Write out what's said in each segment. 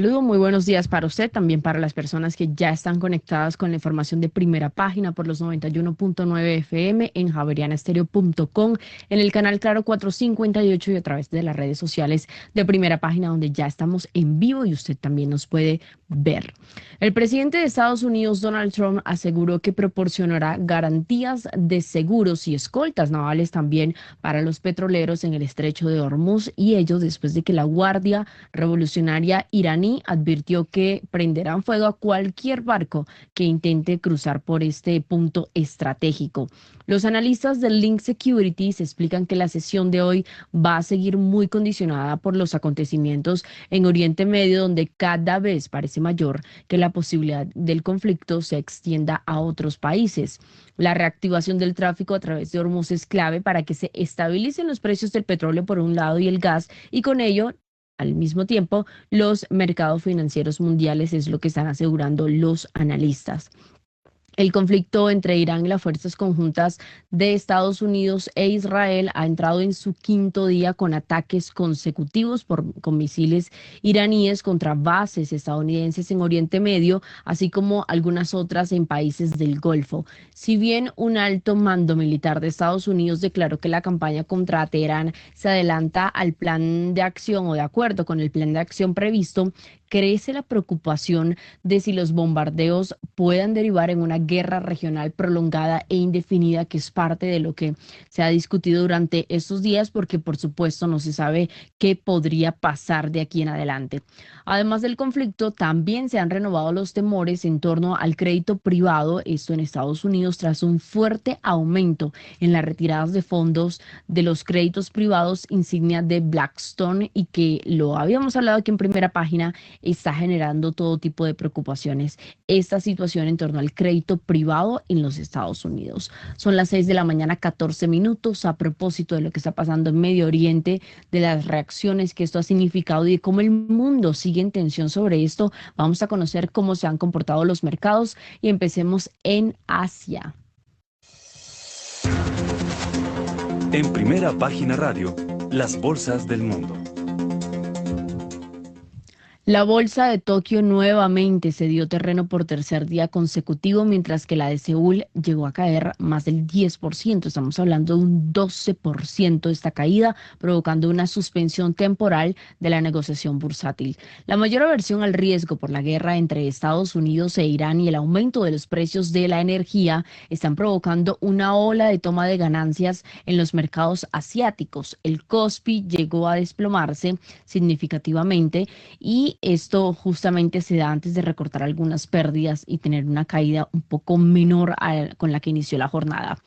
Saludo, muy buenos días para usted, también para las personas que ya están conectadas con la información de Primera Página por los 91.9 FM en javerianastereo.com, en el canal Claro 458 y a través de las redes sociales de Primera Página, donde ya estamos en vivo y usted también nos puede ver. El presidente de Estados Unidos, Donald Trump, aseguró que proporcionará garantías de seguros y escoltas navales también para los petroleros en el estrecho de Hormuz, y ello después de que la Guardia Revolucionaria iraní advirtió que prenderán fuego a cualquier barco que intente cruzar por este punto estratégico. Los analistas del Link Securities explican que la sesión de hoy va a seguir muy condicionada por los acontecimientos en Oriente Medio, donde cada vez parece mayor que la posibilidad del conflicto se extienda a otros países. La reactivación del tráfico a través de Hormuz es clave para que se estabilicen los precios del petróleo por un lado y el gas, y con ello al mismo tiempo, los mercados financieros mundiales, es lo que están asegurando los analistas. El conflicto entre Irán y las fuerzas conjuntas de Estados Unidos e Israel ha entrado en su quinto día con ataques consecutivos con misiles iraníes contra bases estadounidenses en Oriente Medio, así como algunas otras en países del Golfo. Si bien un alto mando militar de Estados Unidos declaró que la campaña contra Teherán se adelanta al plan de acción o de acuerdo con el plan de acción previsto, crece la preocupación de si los bombardeos puedan derivar en una guerra regional prolongada e indefinida, que es parte de lo que se ha discutido durante estos días, porque por supuesto no se sabe qué podría pasar de aquí en adelante. Además del conflicto, también se han renovado los temores en torno al crédito privado, esto en Estados Unidos, tras un fuerte aumento en las retiradas de fondos de los créditos privados insignia de Blackstone, y que lo habíamos hablado aquí en Primera Página, está generando todo tipo de preocupaciones esta situación en torno al crédito privado en los Estados Unidos. Son las 6 de la mañana, 14 minutos, a propósito de lo que está pasando en Medio Oriente, de las reacciones que esto ha significado y de cómo el mundo sigue en tensión sobre esto. Vamos a conocer cómo se han comportado los mercados y empecemos en Asia. En Primera Página Radio, las bolsas del mundo. La bolsa de Tokio nuevamente se dio terreno por tercer día consecutivo, mientras que la de Seúl llegó a caer más del 10%. Estamos hablando de un 12% esta caída, provocando una suspensión temporal de la negociación bursátil. La mayor aversión al riesgo por la guerra entre Estados Unidos e Irán y el aumento de los precios de la energía están provocando una ola de toma de ganancias en los mercados asiáticos. El Kospi llegó a desplomarse significativamente, y esto justamente se da antes de recortar algunas pérdidas y tener una caída un poco menor con la que inició la jornada.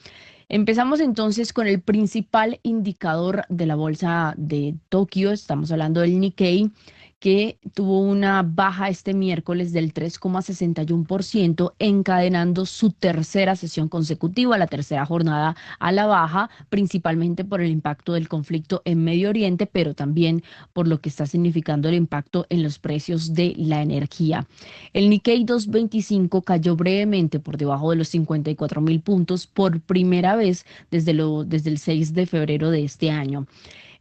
Empezamos entonces con el principal indicador de la bolsa de Tokio. Estamos hablando del Nikkei, que tuvo una baja este miércoles del 3,61%, encadenando su tercera sesión consecutiva, la tercera jornada a la baja, principalmente por el impacto del conflicto en Medio Oriente, pero también por lo que está significando el impacto en los precios de la energía. El Nikkei 225 cayó brevemente por debajo de los 54.000 puntos por primera vez desde el 6 de febrero de este año.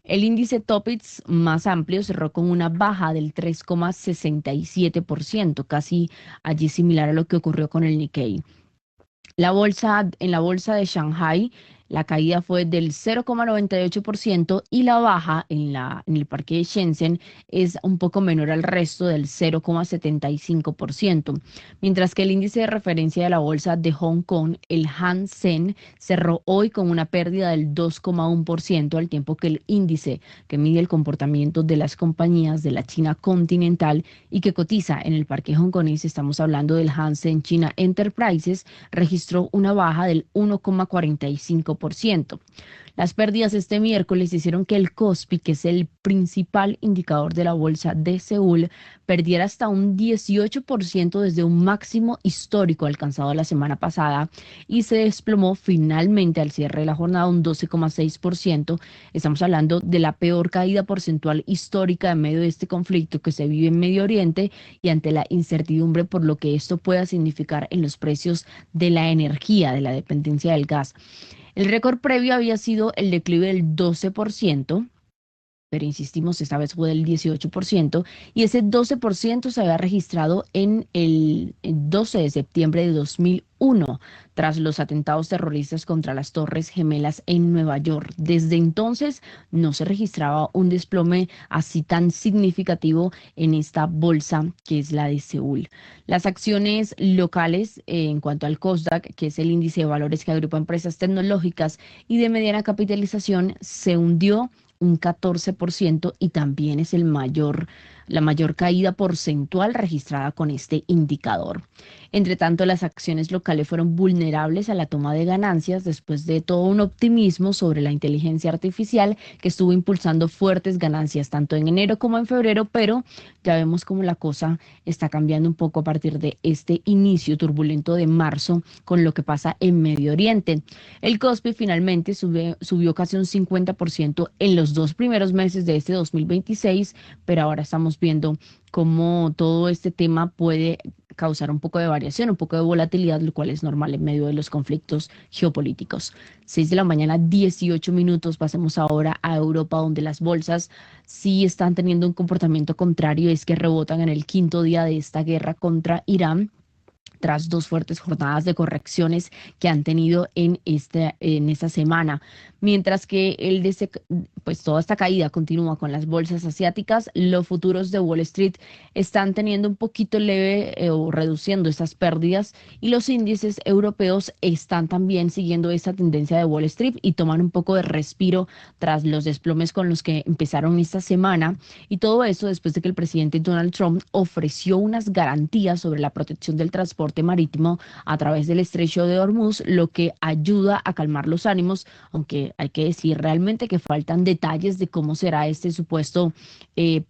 El índice Topix más amplio cerró con una baja del 3,67%, casi allí similar a lo que ocurrió con el Nikkei. En la bolsa de Shanghai, la caída fue del 0,98%, y la baja en el parque de Shenzhen es un poco menor al resto, del 0,75%. Mientras que el índice de referencia de la bolsa de Hong Kong, el Hang Seng, cerró hoy con una pérdida del 2,1%, al tiempo que el índice que mide el comportamiento de las compañías de la China continental y que cotiza en el parque hongkonés, estamos hablando del Hang Seng China Enterprises, registró una baja del 1,45%. Las pérdidas este miércoles hicieron que el Kospi, que es el principal indicador de la bolsa de Seúl, perdiera hasta un 18% desde un máximo histórico alcanzado la semana pasada, y se desplomó finalmente al cierre de la jornada un 12,6%. Estamos hablando de la peor caída porcentual histórica en medio de este conflicto que se vive en Medio Oriente y ante la incertidumbre por lo que esto pueda significar en los precios de la energía, de la dependencia del gas. El récord previo había sido el declive del 12%, pero insistimos, esta vez fue del 18%, y ese 12% se había registrado en el 12 de septiembre de 2001, tras los atentados terroristas contra las Torres Gemelas en Nueva York. Desde entonces no se registraba un desplome así tan significativo en esta bolsa que es la de Seúl. Las acciones locales en cuanto al Kosdaq, que es el índice de valores que agrupa empresas tecnológicas y de mediana capitalización, se hundió un 14% y también es la mayor caída porcentual registrada con este indicador. Entre tanto, las acciones locales fueron vulnerables a la toma de ganancias después de todo un optimismo sobre la inteligencia artificial que estuvo impulsando fuertes ganancias tanto en enero como en febrero, pero ya vemos cómo la cosa está cambiando un poco a partir de este inicio turbulento de marzo con lo que pasa en Medio Oriente. El Kospi finalmente subió casi un 50% en los 2 primeros meses de este 2026, pero ahora estamos viendo cómo todo este tema puede causar un poco de variación, un poco de volatilidad, lo cual es normal en medio de los conflictos geopolíticos. 6 de la mañana, 18 minutos. Pasemos ahora a Europa, donde las bolsas sí están teniendo un comportamiento contrario, es que rebotan en el quinto día de esta guerra contra Irán, tras 2 fuertes jornadas de correcciones que han tenido en esta semana. Mientras que pues toda esta caída continúa con las bolsas asiáticas, los futuros de Wall Street están teniendo un poquito leve o reduciendo estas pérdidas, y los índices europeos están también siguiendo esta tendencia de Wall Street y toman un poco de respiro tras los desplomes con los que empezaron esta semana, y todo eso después de que el presidente Donald Trump ofreció unas garantías sobre la protección del transporte marítimo a través del estrecho de Hormuz, lo que ayuda a calmar los ánimos, aunque hay que decir realmente que faltan detalles de cómo será este supuesto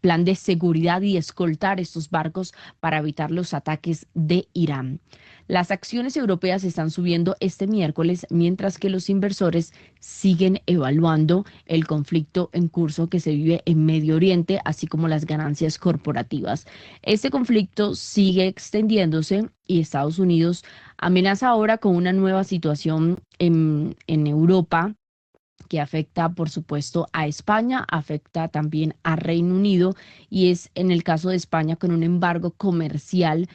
plan de seguridad y escoltar estos barcos para evitar los ataques de Irán. Las acciones europeas están subiendo este miércoles, mientras que los inversores siguen evaluando el conflicto en curso que se vive en Medio Oriente, así como las ganancias corporativas. Este conflicto sigue extendiéndose y Estados Unidos amenaza ahora con una nueva situación en Europa, que afecta, por supuesto, a España, afecta también a Reino Unido, y es en el caso de España con un embargo comercial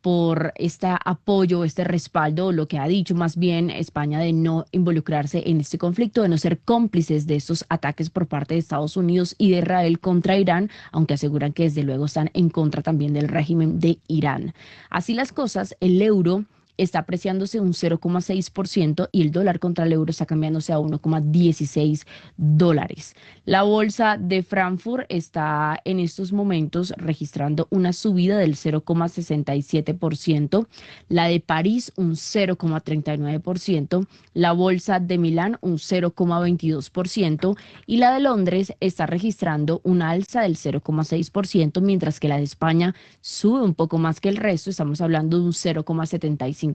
por este apoyo, este respaldo, lo que ha dicho más bien España de no involucrarse en este conflicto, de no ser cómplices de estos ataques por parte de Estados Unidos y de Israel contra Irán, aunque aseguran que desde luego están en contra también del régimen de Irán. Así las cosas, el euro está apreciándose un 0,6% y el dólar contra el euro está cambiándose a 1,16 dólares. La bolsa de Frankfurt está en estos momentos registrando una subida del 0,67%, la de París un 0,39%, la bolsa de Milán un 0,22% y la de Londres está registrando una alza del 0,6%, mientras que la de España sube un poco más que el resto, estamos hablando de un 0,75%.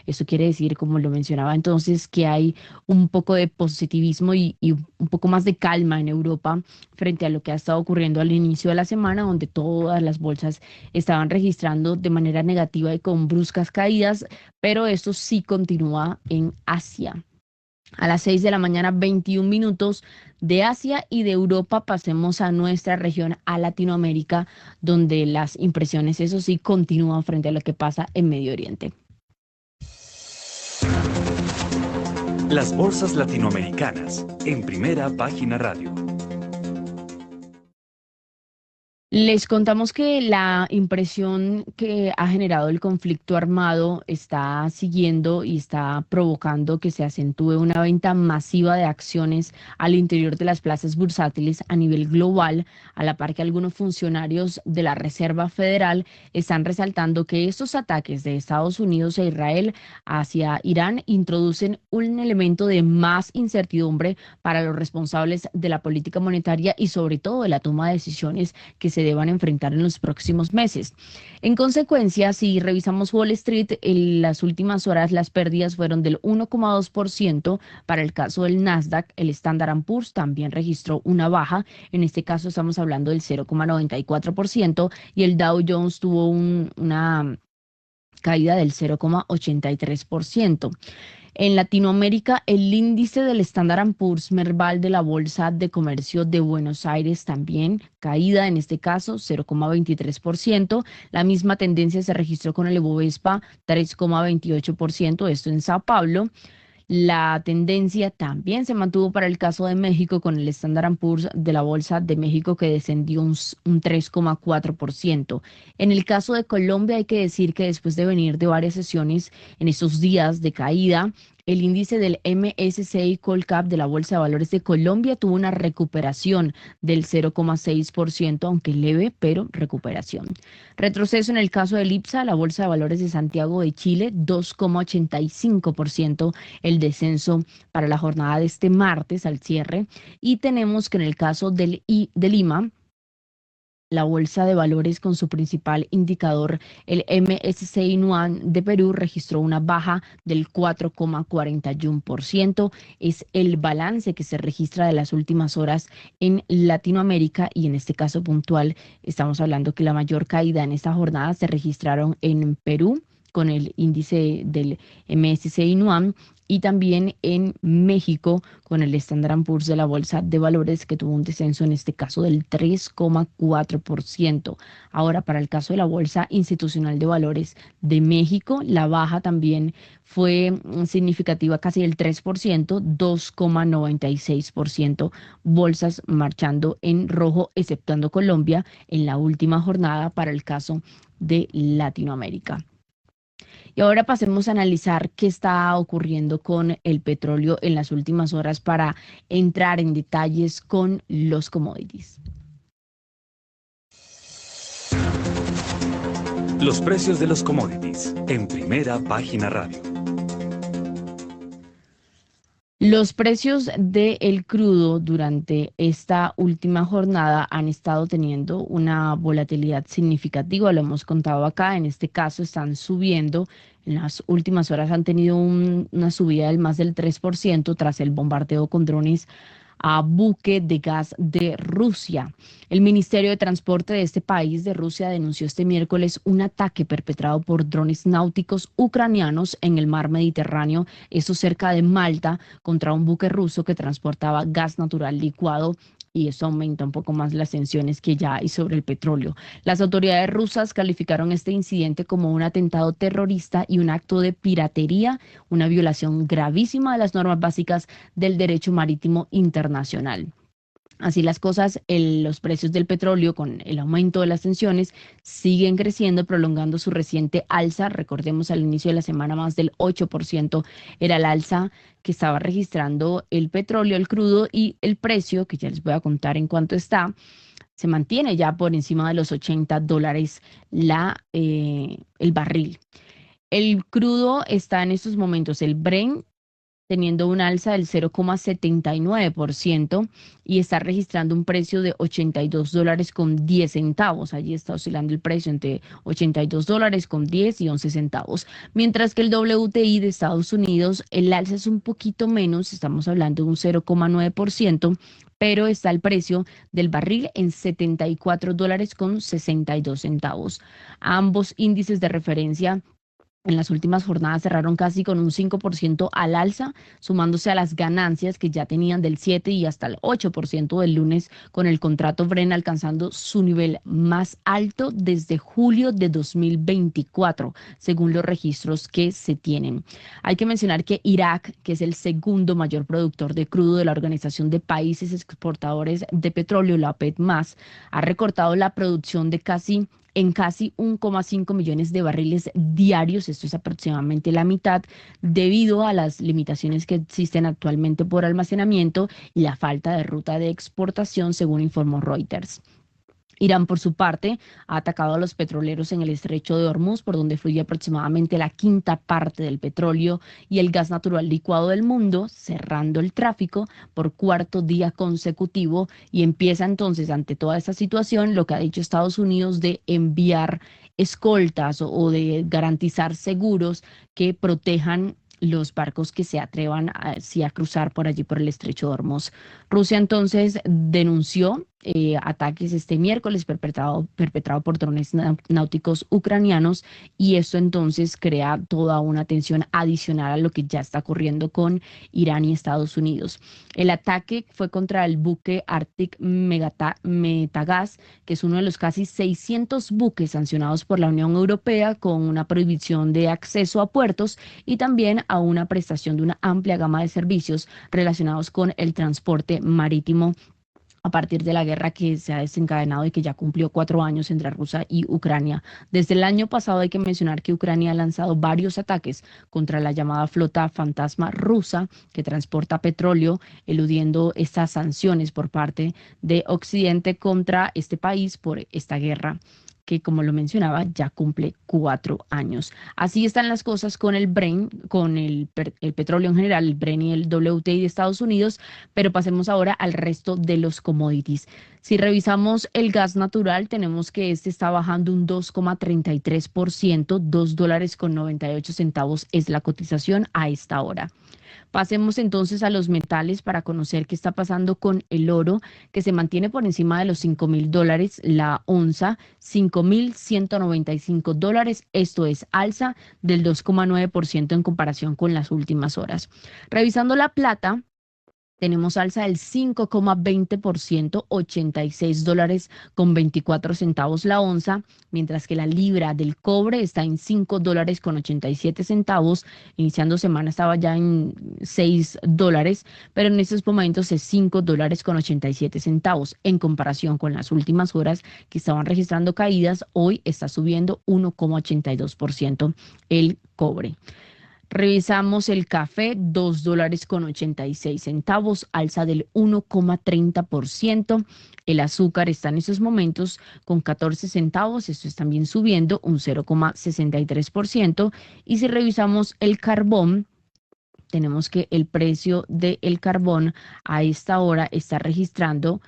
Eso quiere decir, como lo mencionaba entonces, que hay un poco de positivismo y un poco más de calma en Europa frente a lo que ha estado ocurriendo al inicio de la semana, donde todas las bolsas estaban registrando de manera negativa y con bruscas caídas, pero esto sí continúa en Asia. A las 6 de la mañana, 21 minutos. De Asia y de Europa pasemos a nuestra región, a Latinoamérica, donde las impresiones, eso sí, continúan frente a lo que pasa en Medio Oriente. Las bolsas latinoamericanas, en Primera Página Radio. Les contamos que la impresión que ha generado el conflicto armado está siguiendo y está provocando que se acentúe una venta masiva de acciones al interior de las plazas bursátiles a nivel global, a la par que algunos funcionarios de la Reserva Federal están resaltando que estos ataques de Estados Unidos e Israel hacia Irán introducen un elemento de más incertidumbre para los responsables de la política monetaria y sobre todo de la toma de decisiones que se deban enfrentar en los próximos meses. En consecuencia, si revisamos Wall Street, en las últimas horas las pérdidas fueron del 1,2%. Para el caso del Nasdaq, el Standard & Poor's también registró una baja. En este caso estamos hablando del 0,94%, y el Dow Jones tuvo una caída del 0,83%. En Latinoamérica, el índice del Standard Poor's Merval de la Bolsa de Comercio de Buenos Aires también caída, en este caso 0,23%. La misma tendencia se registró con el Ibovespa 3,28%, esto en Sao Paulo. La tendencia también se mantuvo para el caso de México con el Standard Poor's de la Bolsa de México que descendió un 3,4%. En el caso de Colombia hay que decir que después de venir de varias sesiones en estos días de caída, el índice del MSCI Colcap de la Bolsa de Valores de Colombia tuvo una recuperación del 0,6%, aunque leve, pero recuperación. Retroceso en el caso del IPSA, la Bolsa de Valores de Santiago de Chile, 2,85% el descenso para la jornada de este martes al cierre. Y tenemos que en el caso de Lima, la bolsa de valores con su principal indicador, el MSCI Nuan de Perú, registró una baja del 4,41%. Es el balance que se registra de las últimas horas en Latinoamérica y en este caso puntual estamos hablando que la mayor caída en esta jornada se registraron en Perú con el índice del MSCI Nuam y también en México con el Standard Poor's de la Bolsa de Valores que tuvo un descenso en este caso del 3,4%. Ahora, para el caso de la Bolsa Institucional de Valores de México, la baja también fue significativa, casi del 3%, 2,96%. Bolsas marchando en rojo, exceptuando Colombia, en la última jornada para el caso de Latinoamérica. Y ahora pasemos a analizar qué está ocurriendo con el petróleo en las últimas horas para entrar en detalles con los commodities. Los precios de los commodities en Primera Página Radio. Los precios del crudo durante esta última jornada han estado teniendo una volatilidad significativa, lo hemos contado acá, en este caso están subiendo, en las últimas horas han tenido una subida del más del 3% tras el bombardeo con drones a buque de gas de Rusia. El Ministerio de Transporte de este país de Rusia denunció este miércoles un ataque perpetrado por drones náuticos ucranianos en el mar Mediterráneo, eso cerca de Malta, contra un buque ruso que transportaba gas natural licuado. Y eso aumenta un poco más las tensiones que ya hay sobre el petróleo. Las autoridades rusas calificaron este incidente como un atentado terrorista y un acto de piratería, una violación gravísima de las normas básicas del derecho marítimo internacional. Así las cosas, los precios del petróleo con el aumento de las tensiones siguen creciendo, prolongando su reciente alza. Recordemos al inicio de la semana más del 8% era el alza que estaba registrando el petróleo, el crudo y el precio, que ya les voy a contar en cuánto está, se mantiene ya por encima de los $80 el barril. El crudo está en estos momentos, el Brent, teniendo un alza del 0,79% y está registrando un precio de $82.10. Allí está oscilando el precio entre $82.10 y 11 centavos. Mientras que el WTI de Estados Unidos, el alza es un poquito menos, estamos hablando de un 0,9%, pero está el precio del barril en $74.62. Ambos índices de referencia en las últimas jornadas cerraron casi con un 5% al alza, sumándose a las ganancias que ya tenían del 7 y hasta el 8% del lunes, con el contrato Brent alcanzando su nivel más alto desde julio de 2024, según los registros que se tienen. Hay que mencionar que Irak, que es el segundo mayor productor de crudo de la Organización de Países Exportadores de Petróleo, la OPEP+, ha recortado la producción de casi 1,5 millones de barriles diarios, esto es aproximadamente la mitad, debido a las limitaciones que existen actualmente por almacenamiento y la falta de ruta de exportación, según informó Reuters. Irán, por su parte, ha atacado a los petroleros en el estrecho de Hormuz, por donde fluye aproximadamente la quinta parte del petróleo y el gas natural licuado del mundo, cerrando el tráfico por cuarto día consecutivo. Y empieza entonces, ante toda esta situación, lo que ha dicho Estados Unidos de enviar escoltas o de garantizar seguros que protejan los barcos que se atrevan a cruzar por allí por el estrecho de Hormuz. Rusia entonces denunció ataques este miércoles perpetrado por drones náuticos ucranianos, y esto entonces crea toda una tensión adicional a lo que ya está ocurriendo con Irán y Estados Unidos. El ataque fue contra el buque Arctic Metagas, que es uno de los casi 600 buques sancionados por la Unión Europea con una prohibición de acceso a puertos y también a una prestación de una amplia gama de servicios relacionados con el transporte marítimo a partir de la guerra que se ha desencadenado y que ya cumplió 4 años entre Rusia y Ucrania. Desde el año pasado hay que mencionar que Ucrania ha lanzado varios ataques contra la llamada flota fantasma rusa que transporta petróleo, eludiendo estas sanciones por parte de Occidente contra este país por esta guerra que, como lo mencionaba, ya cumple 4 años. Así están las cosas con el Bren, con el petróleo en general, el Bren y el WTI de Estados Unidos, pero pasemos ahora al resto de los commodities. Si revisamos el gas natural, tenemos que este está bajando un 2,33%, $2,98 es la cotización a esta hora. Pasemos entonces a los metales para conocer qué está pasando con el oro, que se mantiene por encima de los $5,000 la onza, $5,195. Esto es alza del 2,9% en comparación con las últimas horas. Revisando la plata, tenemos alza del 5,20%, $86,24 la onza, mientras que la libra del cobre está en $5,87. Iniciando semana estaba ya en $6, pero en estos momentos es $5,87. En comparación con las últimas horas que estaban registrando caídas, hoy está subiendo 1,82% el cobre. Revisamos el café, $2,86, alza del 1,30%. El azúcar está en estos momentos con 14 centavos, esto es también subiendo un 0,63%. Y si revisamos el carbón, tenemos que el precio del carbón a esta hora está registrando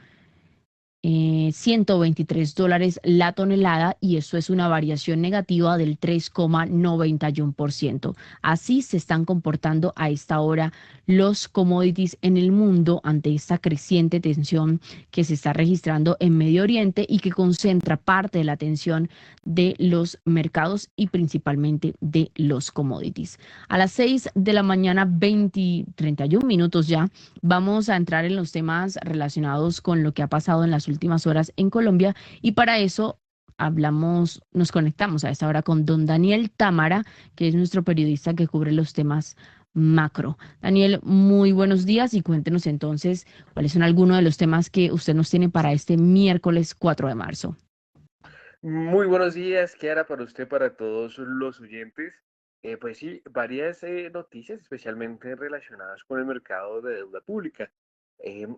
$123 la tonelada, y eso es una variación negativa del 3,91%. Así se están comportando a esta hora los commodities en el mundo ante esta creciente tensión que se está registrando en Medio Oriente y que concentra parte de la atención de los mercados y principalmente de los commodities. A las 6 de la mañana, 31 minutos ya, vamos a entrar en los temas relacionados con lo que ha pasado en las últimas horas en Colombia, y para eso nos conectamos a esta hora con don Daniel Támara, que es nuestro periodista que cubre los temas macro. Daniel, muy buenos días y cuéntenos entonces cuáles son algunos de los temas que usted nos tiene para este miércoles 4 de marzo. Muy buenos días, Kiara, para usted, para todos los oyentes. Pues sí, varias noticias, especialmente relacionadas con el mercado de deuda pública.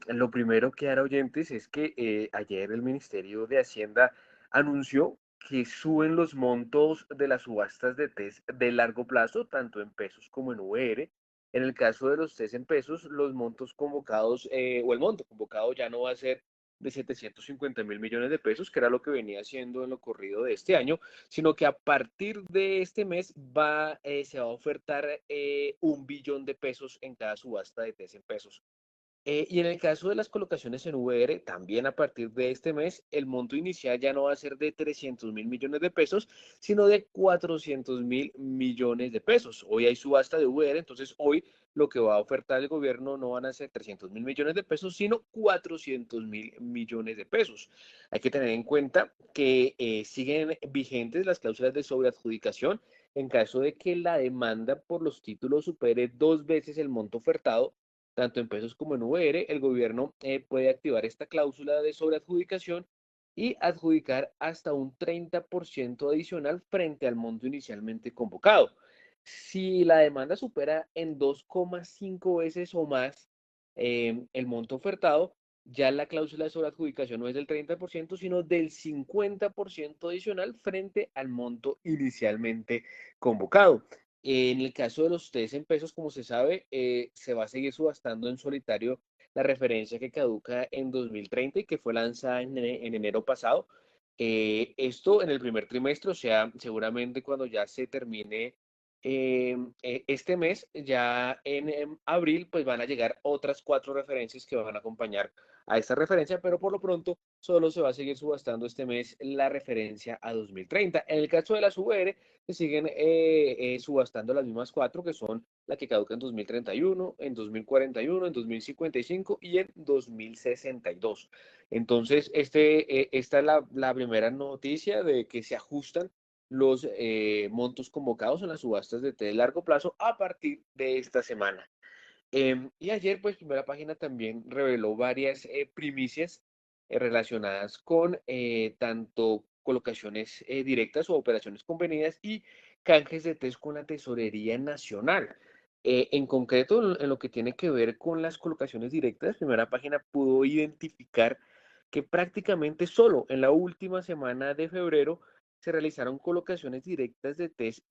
Lo primero, Kiara, oyentes, es que ayer el Ministerio de Hacienda anunció que suben los montos de las subastas de test de largo plazo, tanto en pesos como en VR. En el caso de los test en pesos, los montos convocados, o el monto convocado ya no va a ser de 750.000 millones de pesos, que era lo que venía haciendo en lo corrido de este año, sino que a partir de este mes se va a ofertar 1 billón de pesos en cada subasta de TES en pesos. Y en el caso de las colocaciones en VR, también a partir de este mes, el monto inicial ya no va a ser de 300.000 millones de pesos, sino de 400.000 millones de pesos. Hoy hay subasta de VR, entonces hoy lo que va a ofertar el gobierno no van a ser 300.000 millones de pesos, sino 400.000 millones de pesos. Hay que tener en cuenta que siguen vigentes las cláusulas de sobreadjudicación. En caso de que la demanda por los títulos supere 2 veces el monto ofertado, tanto en pesos como en VR, el gobierno puede activar esta cláusula de sobreadjudicación y adjudicar hasta un 30% adicional frente al monto inicialmente convocado. Si la demanda supera en 2,5 veces o más el monto ofertado, ya la cláusula de sobreadjudicación no es del 30%, sino del 50% adicional frente al monto inicialmente convocado. En el caso de los test en pesos, como se sabe, se va a seguir subastando en solitario la referencia que caduca en 2030 y que fue lanzada en enero pasado. Esto en el primer trimestre, o sea, seguramente cuando ya se termine este mes, ya en abril, pues van a llegar otras 4 referencias que van a acompañar a esta referencia, pero por lo pronto solo se va a seguir subastando este mes la referencia a 2030. En el caso de las VR, se siguen subastando las mismas 4, que son la que caduca en 2031, en 2041, en 2055 y en 2062. Entonces, esta es la primera noticia de que se ajustan los montos convocados en las subastas de T de largo plazo a partir de esta semana. Y ayer, pues, Primera Página también reveló varias primicias relacionadas con tanto colocaciones directas o operaciones convenidas y canjes de test con la Tesorería Nacional. En concreto, en lo que tiene que ver con las colocaciones directas, Primera Página pudo identificar que prácticamente solo en la última semana de febrero se realizaron colocaciones directas de test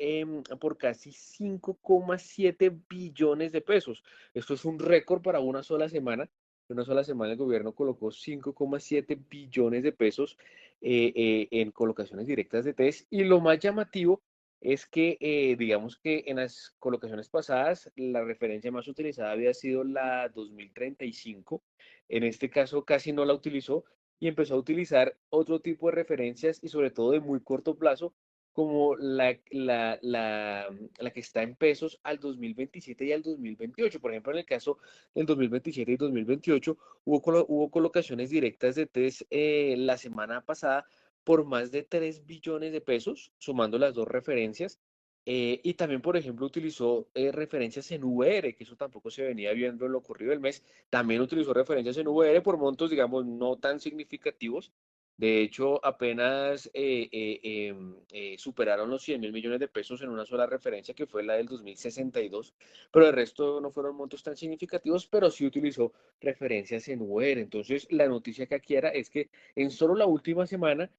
por casi 5,7 billones de pesos. Esto es un récord para una sola semana. En una sola semana el gobierno colocó 5,7 billones de pesos en colocaciones directas de test. Y lo más llamativo es que, digamos que en las colocaciones pasadas, la referencia más utilizada había sido la 2035. En este caso casi no la utilizó y empezó a utilizar otro tipo de referencias y sobre todo de muy corto plazo, como la que está en pesos al 2027 y al 2028. Por ejemplo, en el caso del 2027 y 2028, hubo colocaciones directas de test la semana pasada por más de 3 billones de pesos, sumando las dos referencias. Y también, por ejemplo, utilizó referencias en VR, que eso tampoco se venía viendo en lo ocurrido del mes. También utilizó referencias en VR por montos, digamos, no tan significativos. De hecho, apenas superaron los 100.000 millones de pesos en una sola referencia, que fue la del 2062, pero el resto no fueron montos tan significativos, pero sí utilizó referencias en VR. Entonces, la noticia que aquí era es que en solo la última semana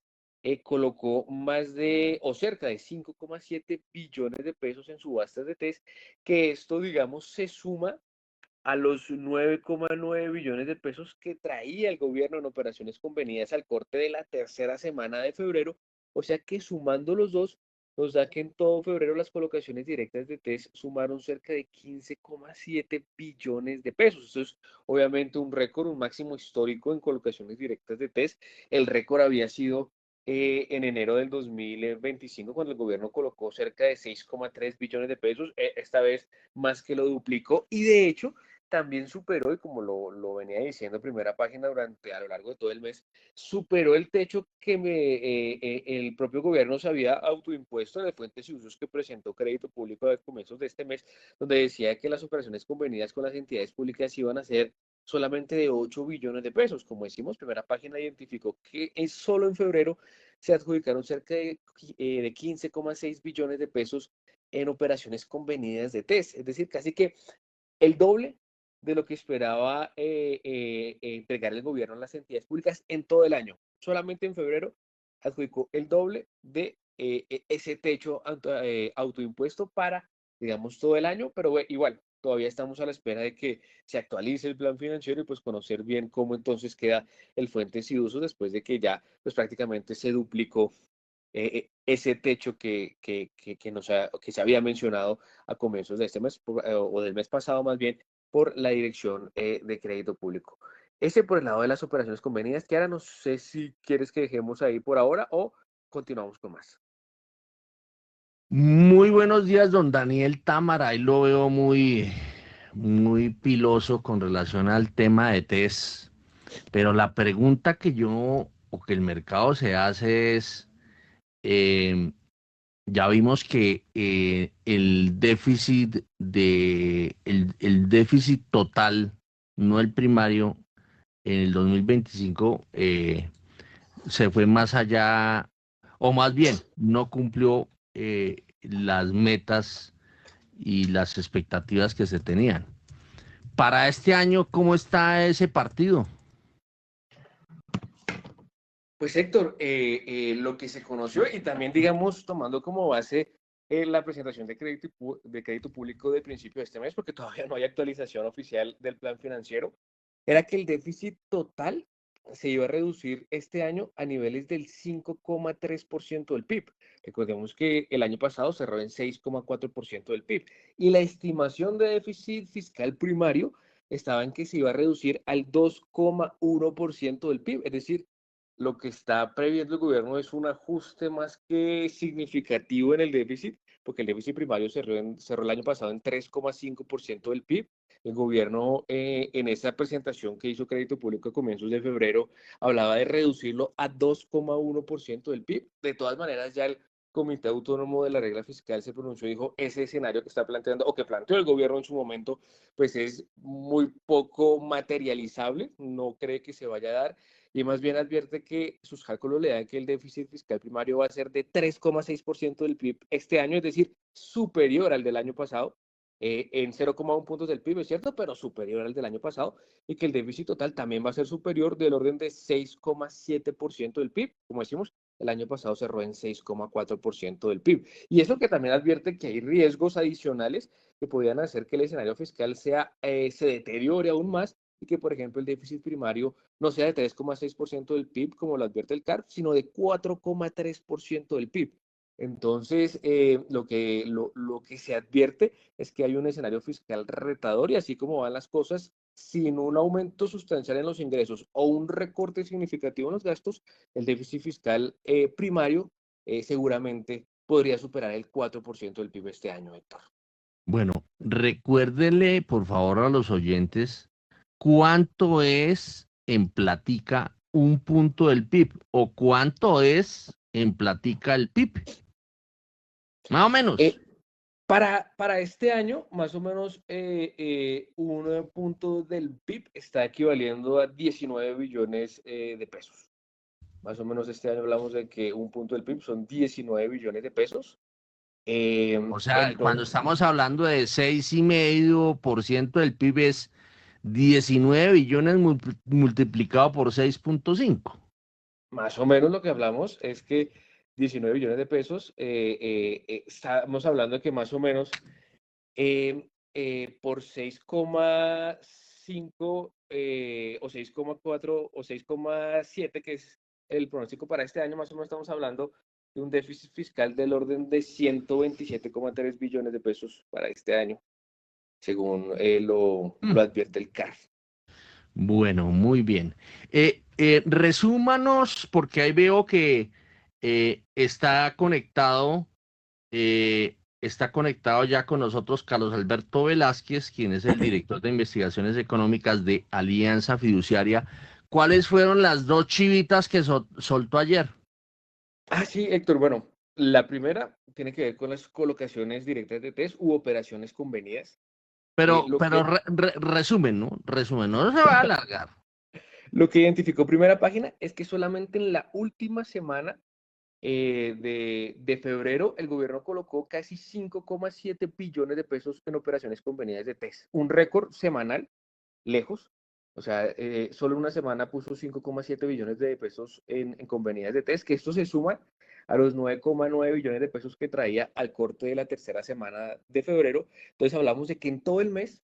colocó más de o cerca de 5,7 billones de pesos en subastas de test, que esto, digamos, se suma a los 9,9 billones de pesos que traía el gobierno en operaciones convenidas al corte de la tercera semana de febrero. O sea que sumando los dos, nos da que en todo febrero las colocaciones directas de test sumaron cerca de 15,7 billones de pesos. Esto es obviamente un récord, un máximo histórico en colocaciones directas de test. El récord había sido en enero del 2025, cuando el gobierno colocó cerca de 6,3 billones de pesos. Esta vez más que lo duplicó y de hecho también superó, y como lo venía diciendo Primera Página a lo largo de todo el mes, superó el techo que el propio gobierno se había autoimpuesto de fuentes y usos que presentó Crédito Público a comienzos de este mes, donde decía que las operaciones convenidas con las entidades públicas iban a ser solamente de 8 billones de pesos. Como decimos, Primera Página identificó que solo en febrero se adjudicaron cerca de 15,6 billones de pesos en operaciones convenidas de test, es decir, casi que el doble de lo que esperaba entregar el gobierno a las entidades públicas en todo el año. Solamente en febrero adjudicó el doble de ese techo autoimpuesto para, digamos, todo el año, pero igual, todavía estamos a la espera de que se actualice el plan financiero y pues conocer bien cómo entonces queda el fuentes y usos después de que ya pues prácticamente se duplicó ese techo que se había mencionado a comienzos de este mes, o del mes pasado más bien, por la Dirección de Crédito Público. Ese por el lado de las operaciones convenidas, que ahora no sé si quieres que dejemos ahí por ahora o continuamos con más. Muy buenos días, don Daniel Támara. Ahí lo veo muy piloso con relación al tema de test. Pero la pregunta que yo o que el mercado se hace es, eh, ya vimos que el déficit total, no el primario, en el 2025 se fue más allá, o más bien, no cumplió las metas y las expectativas que se tenían. Para este año, ¿cómo está ese partido? Pues Héctor, lo que se conoció y también, digamos, tomando como base la presentación de crédito público de principio de este mes, porque todavía no hay actualización oficial del plan financiero, era que el déficit total se iba a reducir este año a niveles del 5,3% del PIB. Recordemos que el año pasado cerró en 6,4% del PIB. Y la estimación de déficit fiscal primario estaba en que se iba a reducir al 2,1% del PIB. Es decir, lo que está previendo el gobierno es un ajuste más que significativo en el déficit, porque el déficit primario cerró el año pasado en 3,5% del PIB. El gobierno, en esa presentación que hizo Crédito Público a comienzos de febrero, hablaba de reducirlo a 2,1% del PIB. De todas maneras, ya el Comité Autónomo de la Regla Fiscal se pronunció y dijo, ese escenario que está planteando, o que planteó el gobierno en su momento, pues es muy poco materializable, no cree que se vaya a dar, y más bien advierte que sus cálculos le dan que el déficit fiscal primario va a ser de 3,6% del PIB este año, es decir, superior al del año pasado, en 0,1 puntos del PIB, es cierto, pero superior al del año pasado, y que el déficit total también va a ser superior del orden de 6,7% del PIB. Como decimos, el año pasado cerró en 6,4% del PIB. Y eso que también advierte que hay riesgos adicionales que podrían hacer que el escenario fiscal se deteriore aún más y que, por ejemplo, el déficit primario no sea de 3,6% del PIB, como lo advierte el CARF, sino de 4,3% del PIB. Entonces, lo que se advierte es que hay un escenario fiscal retador y así como van las cosas, sin un aumento sustancial en los ingresos o un recorte significativo en los gastos, el déficit fiscal primario seguramente podría superar el 4% del PIB este año, Héctor. Bueno, recuérdele por favor a los oyentes cuánto es en platica un punto del PIB o cuánto es en platica el PIB. Más o Eh, menos. para este año, más o menos un punto del PIB está equivaliendo a 19 billones de pesos. Más o menos este año hablamos de que un punto del PIB son 19 billones de pesos. O sea, cuando estamos hablando de 6,5% del PIB es 19 billones multiplicado por 6,5. Más o menos lo que hablamos es que 19 billones de pesos, estamos hablando de que más o menos por 6,5 o 6,4 o 6,7, que es el pronóstico para este año, más o menos estamos hablando de un déficit fiscal del orden de 127,3 billones de pesos para este año, según lo advierte el CARF. Bueno, muy bien. Resúmanos, porque ahí veo que está conectado ya con nosotros Carlos Alberto Velázquez, quien es el director de investigaciones económicas de Alianza Fiduciaria. ¿Cuáles fueron las dos chivitas que soltó ayer? Ah, sí, Héctor, bueno, la primera tiene que ver con las colocaciones directas de test u operaciones convenidas. Pero, Lo pero que, resumen, ¿no? Resumen, no se va a alargar. lo que identificó primera página es que solamente en la última semana de febrero, el gobierno colocó casi 5,7 billones de pesos en operaciones convenidas de test, un récord semanal lejos. O sea, solo una semana puso 5,7 billones de pesos en convenidas de test, que esto se suma a los 9,9 billones de pesos que traía al corte de la tercera semana de febrero. Entonces hablamos de que en todo el mes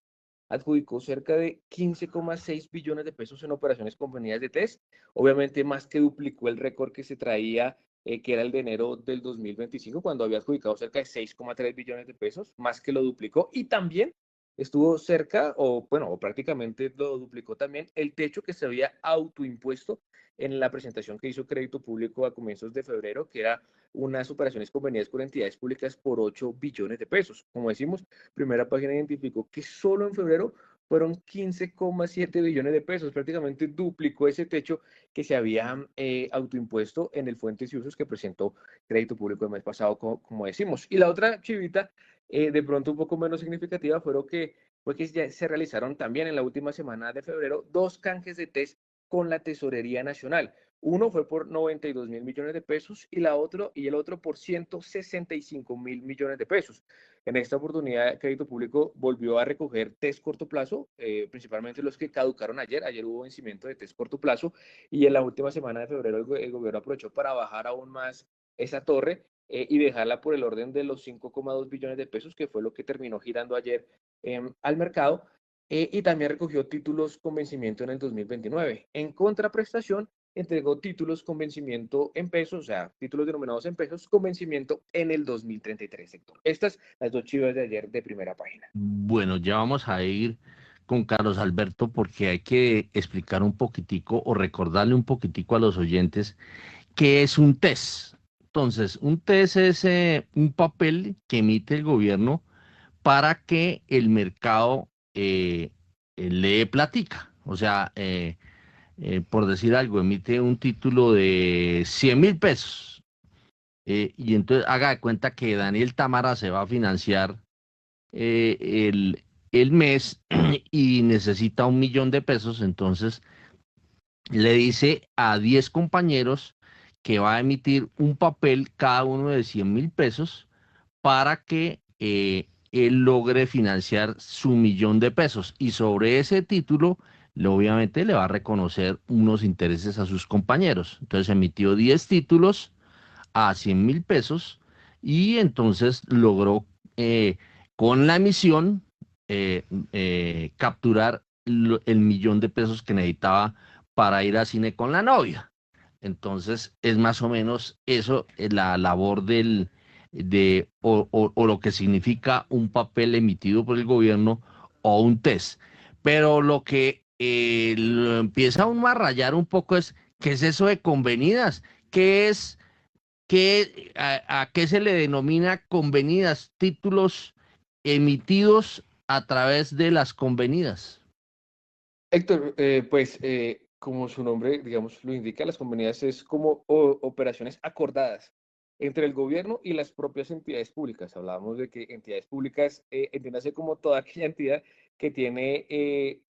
adjudicó cerca de 15,6 billones de pesos en operaciones convenidas de test. Obviamente más que duplicó el récord que se traía, que era el de enero del 2025, cuando había adjudicado cerca de 6,3 billones de pesos, más que lo duplicó. Y también estuvo cerca, o bueno, o prácticamente lo duplicó también, el techo que se había autoimpuesto en la presentación que hizo Crédito Público a comienzos de febrero, que era unas operaciones convenidas con entidades públicas por 8 billones de pesos. Como decimos, primera página identificó que solo en febrero fueron 15,7 billones de pesos, prácticamente duplicó ese techo que se había autoimpuesto en el Fuentes y Usos que presentó Crédito Público el mes pasado, como decimos. Y la otra chivita, de pronto un poco menos significativa, fue que ya se realizaron también en la última semana de febrero dos canjes de test con la Tesorería Nacional. Uno fue por 92.000 millones de pesos y el otro por 165.000 millones de pesos. En esta oportunidad, Crédito Público volvió a recoger test corto plazo, principalmente los que caducaron ayer. Ayer hubo vencimiento de test corto plazo y en la última semana de febrero el gobierno aprovechó para bajar aún más esa torre y dejarla por el orden de los 5,2 billones de pesos, que fue lo que terminó girando ayer al mercado. y también recogió títulos con vencimiento en el 2029. En contraprestación, entregó títulos con vencimiento en pesos, o sea, títulos denominados en pesos con vencimiento en el 2033, sector. Estas las dos chivas de ayer de primera página. Bueno, ya vamos a ir con Carlos Alberto porque hay que explicar un poquitico o recordarle un poquitico a los oyentes qué es un TES. Entonces, un TES es un papel que emite el gobierno para que el mercado le dé platica. O sea, por decir algo, emite un título de 100.000 pesos. Y entonces haga de cuenta que Daniel Támara se va a financiar el mes y necesita 1.000.000 de pesos. Entonces le dice a 10 compañeros que va a emitir un papel cada uno de 100.000 pesos para que él logre financiar su 1.000.000 de pesos. Y sobre ese título, obviamente le va a reconocer unos intereses a sus compañeros. Entonces emitió 10 títulos a 100.000 pesos y entonces logró con la emisión capturar el 1.000.000 de pesos que necesitaba para ir al cine con la novia. Entonces es más o menos eso, la labor o lo que significa un papel emitido por el gobierno o un test. Pero lo que lo empieza uno a rayar un poco es, ¿qué es eso de convenidas? ¿Qué es, a qué se le denomina convenidas? Títulos emitidos a través de las convenidas. Héctor, pues como su nombre, digamos, lo indica, las convenidas es como operaciones acordadas entre el gobierno y las propias entidades públicas. Hablábamos de que entidades públicas, entiéndase como toda aquella entidad que tiene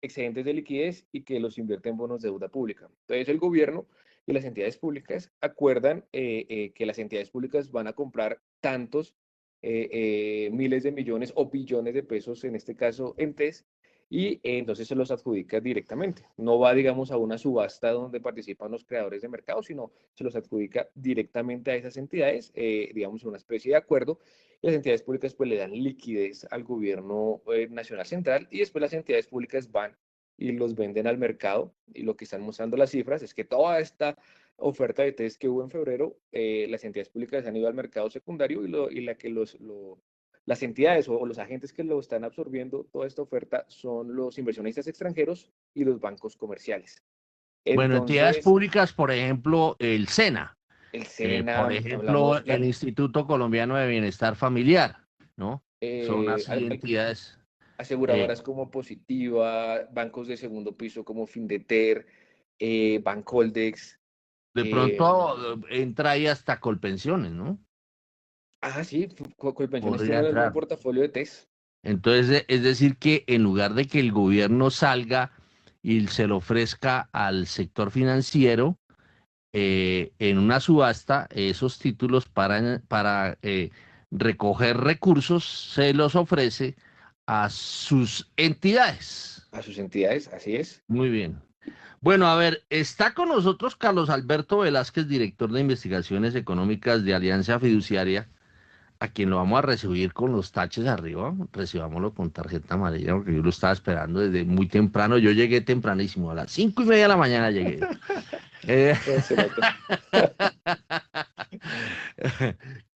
excedentes de liquidez y que los invierte en bonos de deuda pública. Entonces el gobierno y las entidades públicas acuerdan que las entidades públicas van a comprar tantos miles de millones o billones de pesos, en este caso en TES, y entonces se los adjudica directamente. No va, digamos, a una subasta donde participan los creadores de mercado, sino se los adjudica directamente a esas entidades, digamos, una especie de acuerdo. Y las entidades públicas pues le dan liquidez al gobierno nacional central y después las entidades públicas van y los venden al mercado. Y lo que están mostrando las cifras es que toda esta oferta de test que hubo en febrero, las entidades públicas han ido al mercado secundario y la que las entidades o los agentes que lo están absorbiendo toda esta oferta son los inversionistas extranjeros y los bancos comerciales. Bueno, entidades Entonces, públicas, por ejemplo, el SENA, el SENA, por ejemplo, hablamos, el claro, Instituto Colombiano de Bienestar Familiar, ¿no? Son así entidades. eh, aseguradoras como Positiva, bancos de segundo piso como Findeter, Bancoldex. de eh, pronto entra ahí hasta Colpensiones, ¿no? sí, Colpensiones Podría tienen el mismo entrar. portafolio de TES. Entonces, es decir, que en lugar de que el gobierno salga y se lo ofrezca al sector financiero en una subasta, esos títulos para recoger recursos se los ofrece a sus entidades. A sus entidades, así es. Muy bien. Bueno, a ver, está con nosotros Carlos Alberto Velázquez, director de investigaciones económicas de Alianza Fiduciaria, a quien lo vamos a recibir con los taches arriba. Recibámoslo con tarjeta amarilla, porque yo lo estaba esperando desde muy temprano. Yo llegué tempranísimo, a las 5:30 de la mañana llegué. Eh, No se nota.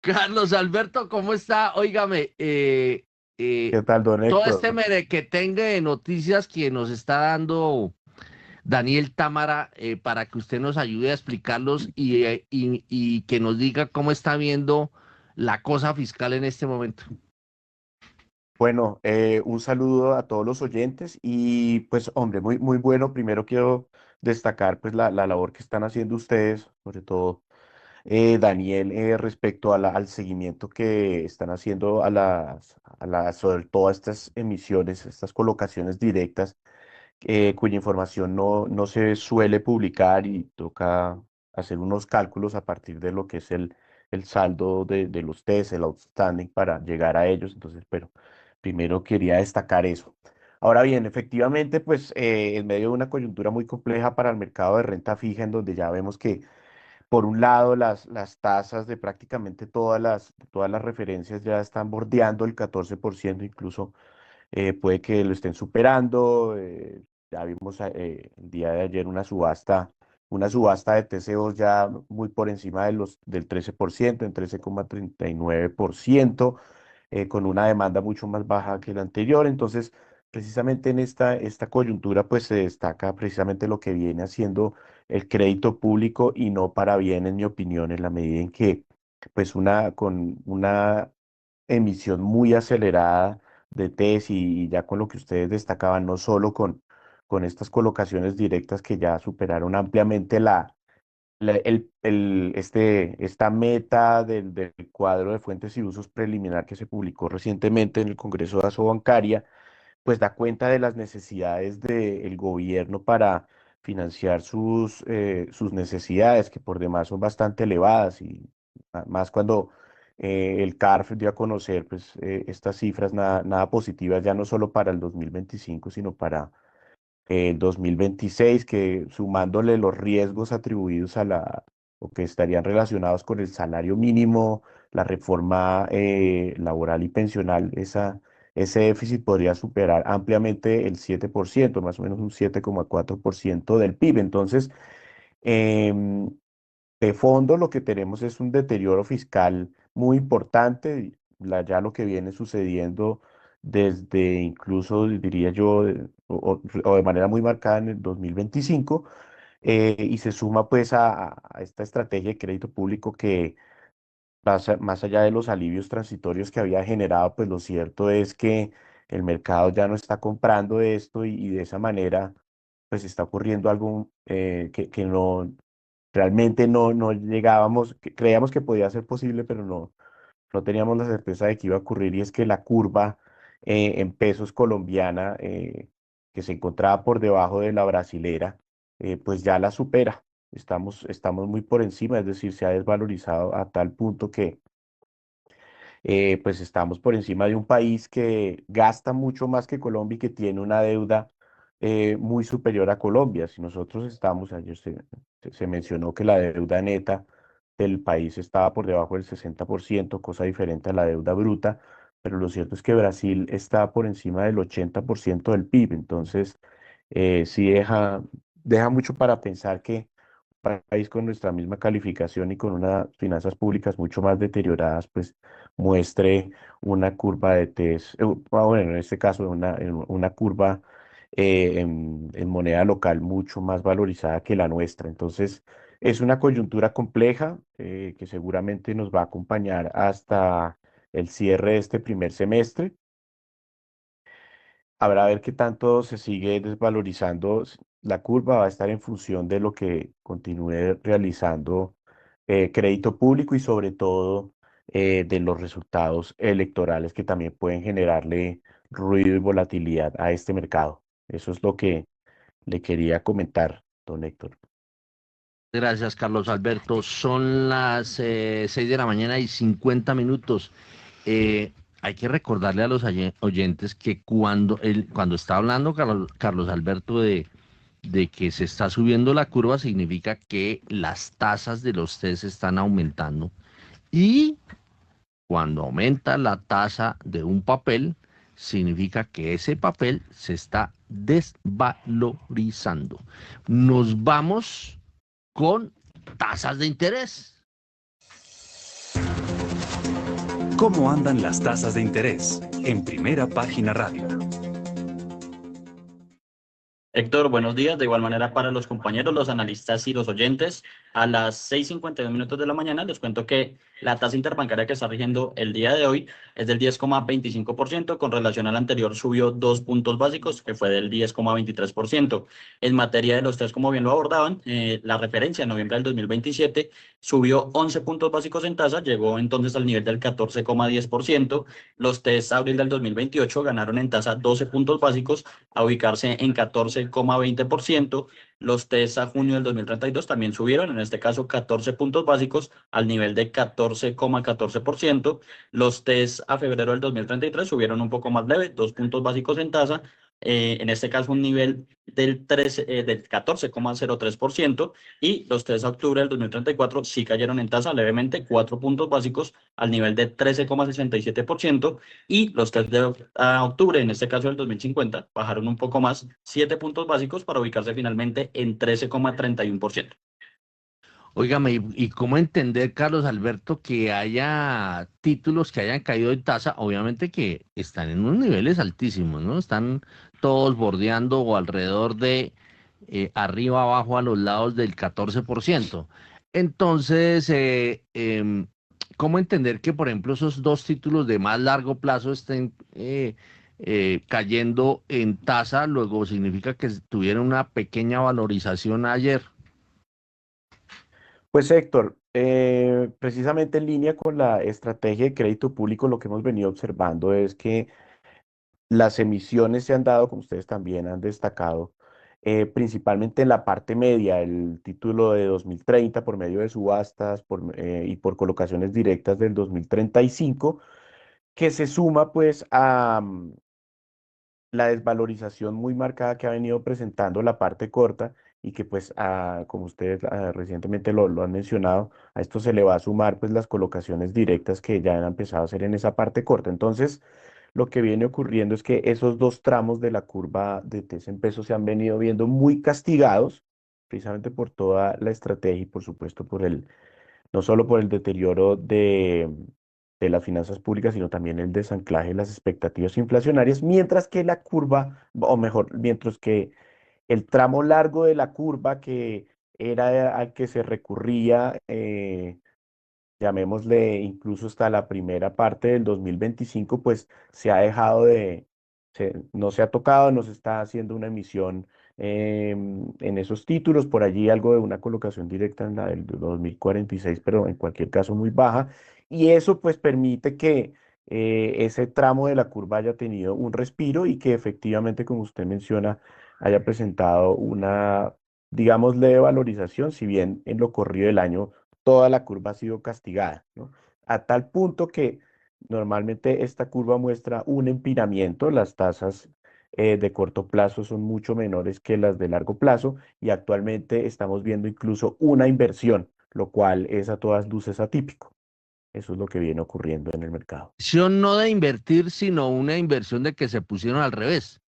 Carlos Alberto, ¿cómo está? Óigame, ¿Qué tal, don todo este Héctor? merequetengue de noticias que nos está dando Daniel Támara, para que usted nos ayude a explicarlos y que nos diga cómo está viendo la cosa fiscal en este momento. Bueno, un saludo a todos los oyentes y pues hombre, muy bueno. Primero quiero destacar pues la labor que están haciendo ustedes, sobre todo Daniel, respecto a al seguimiento que están haciendo sobre todas estas emisiones, estas colocaciones directas, cuya información no se suele publicar y toca hacer unos cálculos a partir de lo que es el saldo de los TES, el outstanding, para llegar a ellos. Entonces, pero primero quería destacar eso. Ahora bien, efectivamente, pues en medio de una coyuntura muy compleja para el mercado de renta fija, en donde ya vemos que por un lado, las tasas de prácticamente todas las referencias ya están bordeando el 14%, incluso puede que lo estén superando. Ya vimos el día de ayer una subasta de TCOs ya muy por encima del 13%, en 13,39%, con una demanda mucho más baja que la anterior. Entonces, precisamente en esta coyuntura, pues se destaca precisamente lo que viene haciendo el crédito público y no para bien, en mi opinión, en la medida en que, pues, con una emisión muy acelerada de TES y ya con lo que ustedes destacaban, no solo con estas colocaciones directas que ya superaron ampliamente esta meta del cuadro de fuentes y usos preliminar que se publicó recientemente en el Congreso de Asobancaria, pues da cuenta de las necesidades del gobierno para financiar sus necesidades, que por demás son bastante elevadas, y más cuando el CARF dio a conocer pues, estas cifras nada positivas, ya no solo para el 2025 sino para el 2026, que sumándole los riesgos atribuidos o que estarían relacionados con el salario mínimo, la reforma laboral y pensional, ese déficit podría superar ampliamente el 7%, más o menos un 7,4% del PIB. Entonces, em, de fondo, lo que tenemos es un deterioro fiscal muy importante, ya lo que viene sucediendo desde incluso, diría yo, o de manera muy marcada en el 2025, y se suma pues a esta estrategia de crédito público que más allá de los alivios transitorios que había generado, pues lo cierto es que el mercado ya no está comprando esto, y de esa manera pues está ocurriendo algo que no, realmente no llegábamos, que creíamos que podía ser posible, pero no teníamos la certeza de que iba a ocurrir, y es que la curva en pesos colombiana, que se encontraba por debajo de la brasilera, pues ya la supera. Estamos muy por encima, es decir, se ha desvalorizado a tal punto que pues estamos por encima de un país que gasta mucho más que Colombia y que tiene una deuda muy superior a Colombia. Si nosotros estamos, ayer se mencionó que la deuda neta del país estaba por debajo del 60%, cosa diferente a la deuda bruta, pero lo cierto es que Brasil está por encima del 80% del PIB. Entonces, sí deja mucho para pensar que país con nuestra misma calificación y con unas finanzas públicas mucho más deterioradas, pues muestre una curva de test, bueno, en este caso una curva en moneda local mucho más valorizada que la nuestra. Entonces, es una coyuntura compleja, que seguramente nos va a acompañar hasta el cierre de este primer semestre. Habrá a ver qué tanto se sigue desvalorizando. La curva va a estar en función de lo que continúe realizando crédito público, y sobre todo de los resultados electorales que también pueden generarle ruido y volatilidad a este mercado. Eso es lo que le quería comentar, don Héctor. Gracias, Carlos Alberto. Son las 6 de la mañana y 50 minutos. Hay que recordarle a los oyentes que cuando está hablando Carlos Alberto de que se está subiendo la curva, significa que las tasas de los test están aumentando. Y cuando aumenta la tasa de un papel, significa que ese papel se está desvalorizando. Nos vamos con tasas de interés. ¿Cómo andan las tasas de interés? En Primera Página Radio. Héctor, buenos días. De igual manera para los compañeros, los analistas y los oyentes. A las 6:52 de la mañana les cuento que la tasa interbancaria que está rigiendo el día de hoy es del 10,25%. Con relación al anterior subió 2 puntos básicos, que fue del 10,23%. En materia de los test, como bien lo abordaban, la referencia en noviembre del 2027 subió 11 puntos básicos en tasa, llegó entonces al nivel del 14,10%. Los test abril del 2028 ganaron en tasa 12 puntos básicos a ubicarse en 14,20%. Los test a junio del 2032 también subieron, en este caso 14 puntos básicos al nivel de 14,14%. Los test a febrero del 2033 subieron un poco más leve, 2 puntos básicos en tasa en este caso un nivel del 14,03%, y los 3 de octubre del 2034 sí cayeron en tasa levemente, 4 puntos básicos al nivel de 13,67%, y los 3 de octubre, en este caso del 2050, bajaron un poco más, 7 puntos básicos para ubicarse finalmente en 13,31%. Óigame, ¿y cómo entender, Carlos Alberto, que haya títulos que hayan caído en tasa? Obviamente que están en unos niveles altísimos, ¿no? Están todos bordeando o alrededor de arriba, abajo, a los lados del 14%. Entonces, ¿cómo entender que, por ejemplo, esos dos títulos de más largo plazo estén cayendo en tasa? Luego significa que tuvieron una pequeña valorización ayer. Pues Héctor, precisamente en línea con la estrategia de crédito público, lo que hemos venido observando es que las emisiones se han dado, como ustedes también han destacado, principalmente en la parte media, el título de 2030 por medio de subastas y por colocaciones directas del 2035, que se suma pues a la desvalorización muy marcada que ha venido presentando la parte corta y que pues como ustedes recientemente lo han mencionado, a esto se le va a sumar pues las colocaciones directas que ya han empezado a hacer en esa parte corta. Entonces, lo que viene ocurriendo es que esos dos tramos de la curva de TES en pesos se han venido viendo muy castigados, precisamente por toda la estrategia y por supuesto no solo por el deterioro de las finanzas públicas, sino también el desanclaje de las expectativas inflacionarias, mientras que la curva, o mejor, mientras que el tramo largo de la curva que era al que se recurría, llamémosle incluso hasta la primera parte del 2025, pues se ha dejado no se ha tocado, no se está haciendo una emisión en esos títulos, por allí algo de una colocación directa en la del 2046, pero en cualquier caso muy baja, y eso pues permite que ese tramo de la curva haya tenido un respiro y que efectivamente, como usted menciona, haya presentado una, digamos, leve valorización, si bien en lo corrido del año toda la curva ha sido castigada, ¿no? A tal punto que normalmente esta curva muestra un empinamiento, las tasas de corto plazo son mucho menores que las de largo plazo y actualmente estamos viendo incluso una inversión, lo cual es a todas luces atípico. Eso es lo que viene ocurriendo en el mercado. Inversión no de invertir, sino una inversión de que se pusieron al revés.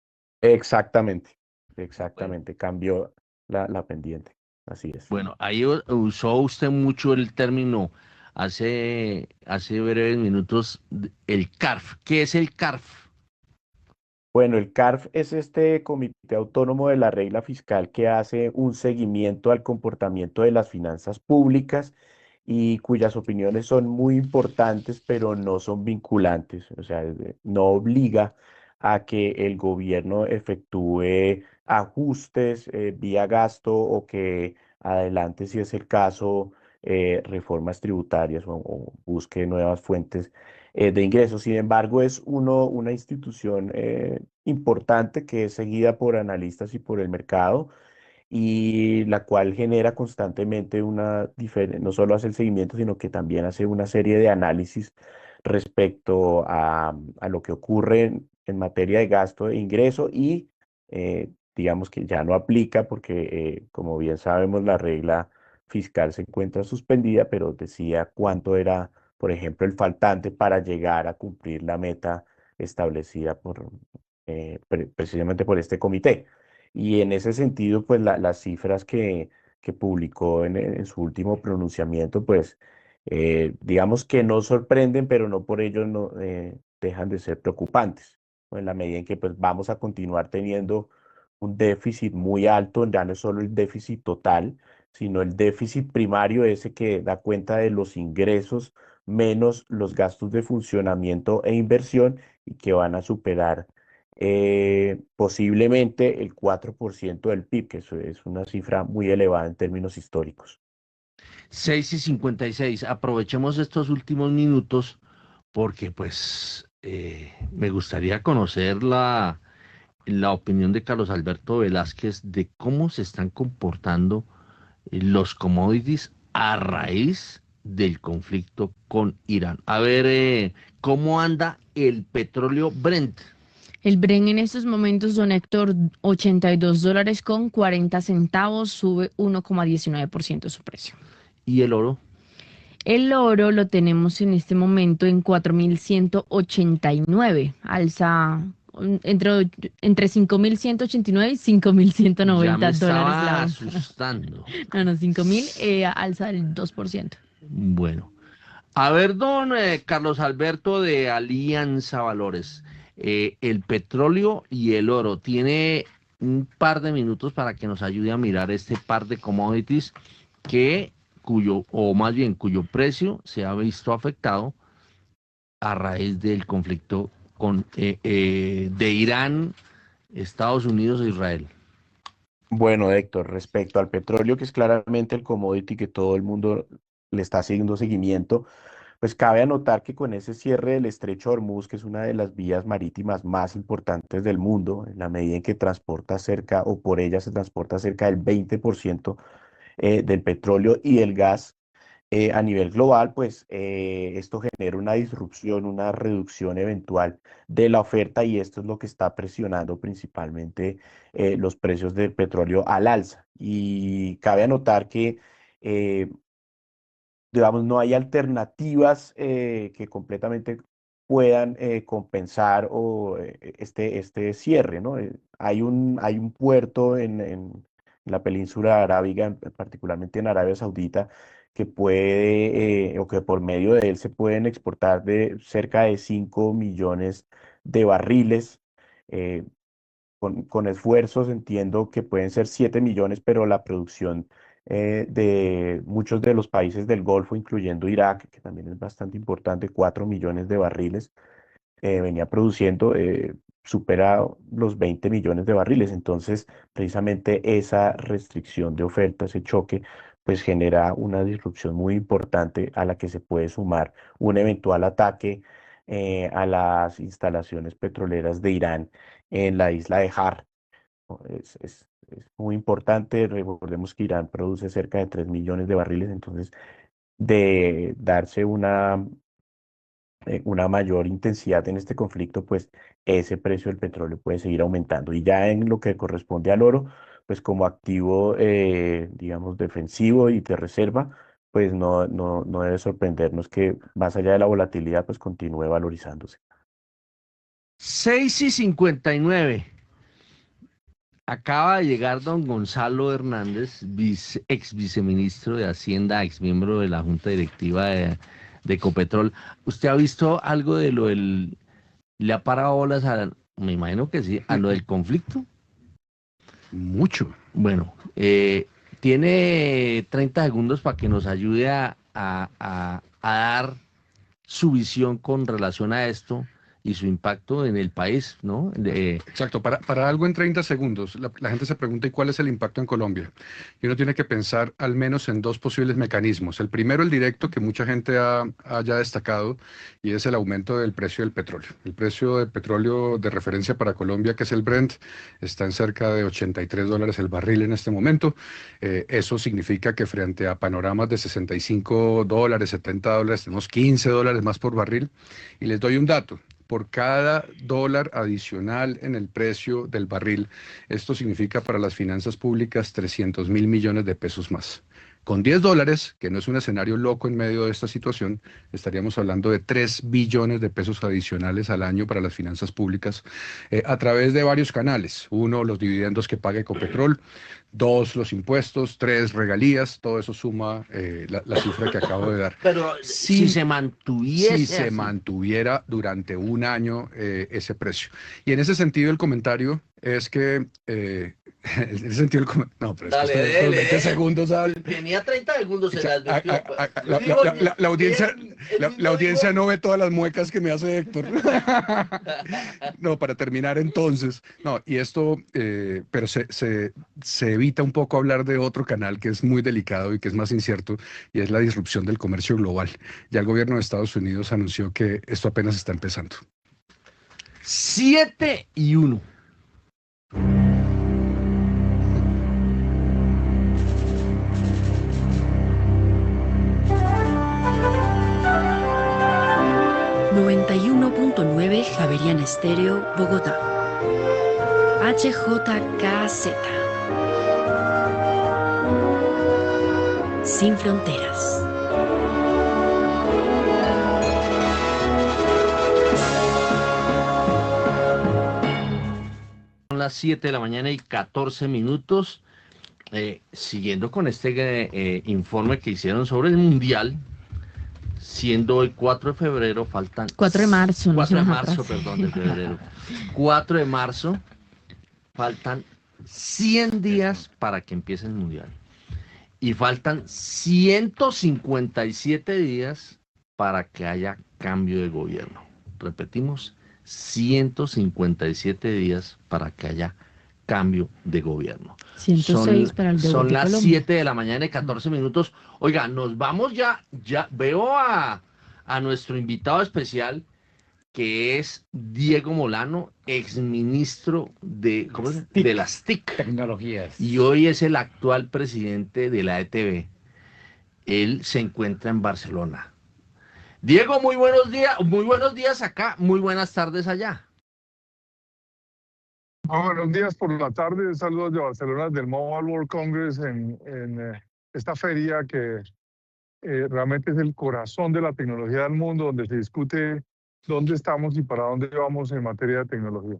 Exactamente, Bueno, exactamente, cambió la pendiente, así es. bueno, ahí usó usted mucho el término hace breves minutos, el CARF. ¿Qué es el CARF? Bueno, el CARF es este comité autónomo de la regla fiscal que hace un seguimiento al comportamiento de las finanzas públicas y cuyas opiniones son muy importantes, pero no son vinculantes. O sea, no obliga a que el gobierno efectúe ajustes vía gasto o que adelante, si es el caso, reformas tributarias o busque nuevas fuentes de ingresos. Sin embargo, es una institución importante que es seguida por analistas y por el mercado y la cual genera constantemente no solo hace el seguimiento, sino que también hace una serie de análisis respecto a lo que ocurre en materia de gasto e ingreso y digamos que ya no aplica porque, como bien sabemos, la regla fiscal se encuentra suspendida, pero decía cuánto era, por ejemplo, el faltante para llegar a cumplir la meta establecida precisamente por este comité. Y en ese sentido, pues las cifras que publicó en su último pronunciamiento, pues digamos que no sorprenden, pero no por ello no, dejan de ser preocupantes, ¿no? En la medida en que pues vamos a continuar teniendo un déficit muy alto, ya no es solo el déficit total, sino el déficit primario, ese que da cuenta de los ingresos menos los gastos de funcionamiento e inversión y que van a superar posiblemente el 4% del PIB, que eso es una cifra muy elevada en términos históricos. 6:56. Aprovechemos estos últimos minutos porque pues me gustaría conocer la opinión de Carlos Alberto Velázquez de cómo se están comportando los commodities a raíz del conflicto con Irán. A ver, ¿cómo anda el petróleo Brent? El Bren en estos momentos, don Héctor, $82.40, sube 1,19% su precio. ¿Y el oro? El oro lo tenemos en este momento en 4.189, alza entre 5.189 y Ya me $5.190 la estaba onza. asustando. No, 5.000, alza del 2%. Bueno, a ver, don Carlos Alberto de Alianza Valores, el petróleo y el oro, tiene un par de minutos para que nos ayude a mirar este par de commodities o más bien cuyo precio se ha visto afectado a raíz del conflicto de Irán, Estados Unidos e Israel. Bueno, Héctor, respecto al petróleo, que es claramente el commodity que todo el mundo le está haciendo seguimiento, pues cabe anotar que con ese cierre del Estrecho de Hormuz, que es una de las vías marítimas más importantes del mundo, en la medida en que transporta cerca, o por ella se transporta cerca del 20% del petróleo y del gas, a nivel global, pues esto genera una disrupción, una reducción eventual de la oferta y esto es lo que está presionando principalmente los precios del petróleo al alza. Y cabe anotar que, eh, digamos, no hay alternativas que completamente puedan compensar este cierre, ¿no? Hay un puerto en la península arábiga, particularmente en Arabia Saudita, que puede, o que por medio de él se pueden exportar de cerca de 5 millones de barriles. eh, con esfuerzos entiendo que pueden ser 7 millones, pero la producción de muchos de los países del Golfo, incluyendo Irak, que también es bastante importante, 4 millones de barriles, venía produciendo, supera los 20 millones de barriles. Entonces, precisamente esa restricción de oferta, ese choque, pues genera una disrupción muy importante a la que se puede sumar un eventual ataque a las instalaciones petroleras de Irán en la isla de Har. ¿No? Es muy importante. Recordemos que Irán produce cerca de 3 millones de barriles, entonces de darse una mayor intensidad en este conflicto, pues ese precio del petróleo puede seguir aumentando. Y ya en lo que corresponde al oro, pues como activo, digamos, defensivo y de reserva, pues no debe sorprendernos que más allá de la volatilidad, pues continúe valorizándose. 6:59. Acaba de llegar don Gonzalo Hernández, ex viceministro de Hacienda, ex miembro de la Junta Directiva de Ecopetrol. ¿Usted ha visto algo de le ha parado bolas me imagino que sí, a lo del conflicto? Mucho. Bueno, tiene 30 segundos para que nos ayude a dar su visión con relación a esto y su impacto en el país, ¿no? Exacto, para algo en 30 segundos, la gente se pregunta ¿y cuál es el impacto en Colombia? Y uno tiene que pensar al menos en dos posibles mecanismos. El primero, el directo, que mucha gente ha ya destacado, y es el aumento del precio del petróleo. El precio del petróleo de referencia para Colombia, que es el Brent, está en cerca de $83 el barril en este momento. Eso significa que frente a panoramas de $65, $70, tenemos $15 más por barril. Y les doy un dato. Por cada dólar adicional en el precio del barril, esto significa para las finanzas públicas 300.000 millones de pesos más. Con $10, que no es un escenario loco en medio de esta situación, estaríamos hablando de 3 billones de pesos adicionales al año para las finanzas públicas a través de varios canales. Uno, los dividendos que paga Ecopetrol. Dos, los impuestos. Tres, regalías. Todo eso suma la cifra que acabo de dar. Pero si se mantuviese durante un año ese precio. Y en ese sentido el comentario es que en ese sentido no, pero dale, es que estos 20 dele. segundos Tenía 30 segundos en la audiencia no ve todas las muecas que me hace Héctor. No, para terminar entonces, no, y esto, pero se evita un poco hablar de otro canal que es muy delicado y que es más incierto, y es la disrupción del comercio global. Ya el gobierno de Estados Unidos anunció que esto apenas está empezando. 7:01. 91.9 Javeriana Estéreo, Bogotá. HJKZ. Sin fronteras. Son las 7 de la mañana y 14 minutos. Siguiendo con este informe que hicieron sobre el Mundial, siendo hoy 4 de febrero, faltan... 4 de marzo, 4 de marzo, perdón, de febrero. 4 de marzo, faltan 100 días para que empiece el Mundial. Y faltan 157 días para que haya cambio de gobierno. Repetimos, 157 días para que haya cambio de gobierno. 106 para el de Son Bogotá, las Colombia. 7 de la mañana y 14 minutos. Oiga, nos vamos ya veo a nuestro invitado especial, que es Diego Molano, exministro de las TIC. Tecnologías. Y hoy es el actual presidente de la ETB. Él se encuentra en Barcelona. Diego, muy buenos días acá, muy buenas tardes allá. Buenos días por la tarde, saludos de Barcelona, del Mobile World Congress en esta feria que realmente es el corazón de la tecnología del mundo, donde se discute dónde estamos y para dónde vamos en materia de tecnología.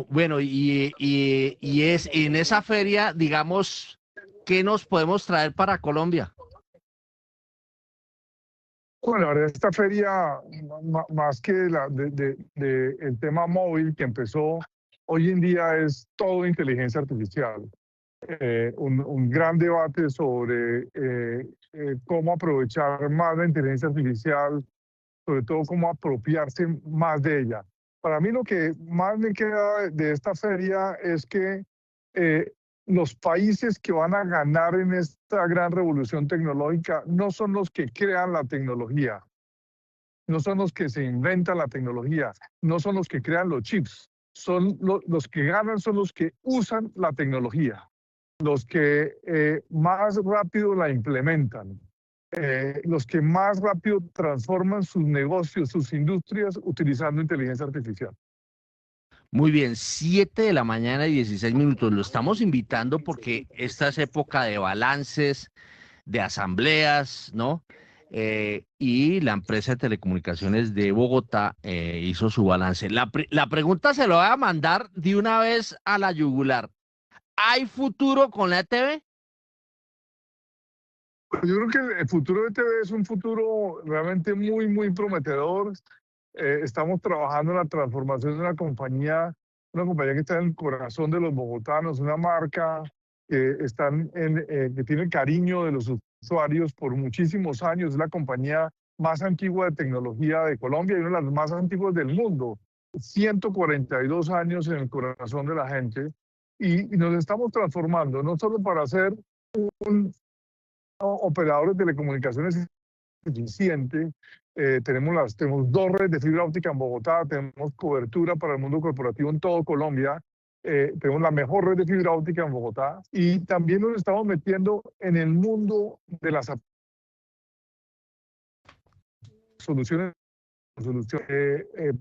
Bueno, y es en esa feria, digamos, ¿qué nos podemos traer para Colombia? Bueno, la verdad, esta feria, más que el tema móvil que empezó, hoy en día es todo inteligencia artificial. Un gran debate sobre cómo aprovechar más la inteligencia artificial, sobre todo cómo apropiarse más de ella. Para mí lo que más me queda de esta feria es que los países que van a ganar en esta gran revolución tecnológica no son los que crean la tecnología, no son los que se inventan la tecnología, no son los que crean los chips, son los que ganan son los que usan la tecnología, los que más rápido la implementan, los que más rápido transforman sus negocios, sus industrias utilizando inteligencia artificial. Muy bien, 7 de la mañana y 16 minutos. Lo estamos invitando porque esta es época de balances, de asambleas, ¿no? Y la empresa de telecomunicaciones de Bogotá hizo su balance. La pregunta se lo voy a mandar de una vez a la yugular. ¿Hay futuro con la ETB? Yo creo que el futuro de ETB es un futuro realmente muy, muy prometedor. Estamos trabajando en la transformación de una compañía que está en el corazón de los bogotanos, una marca que tiene el cariño de los usuarios por muchísimos años. Es la compañía más antigua de tecnología de Colombia y una de las más antiguas del mundo. 142 años en el corazón de la gente. Y nos estamos transformando, no solo para ser un operador de telecomunicaciones eficiente. Tenemos 2 redes de fibra óptica en Bogotá, tenemos cobertura para el mundo corporativo en todo Colombia, tenemos la mejor red de fibra óptica en Bogotá y también nos estamos metiendo en el mundo de las soluciones,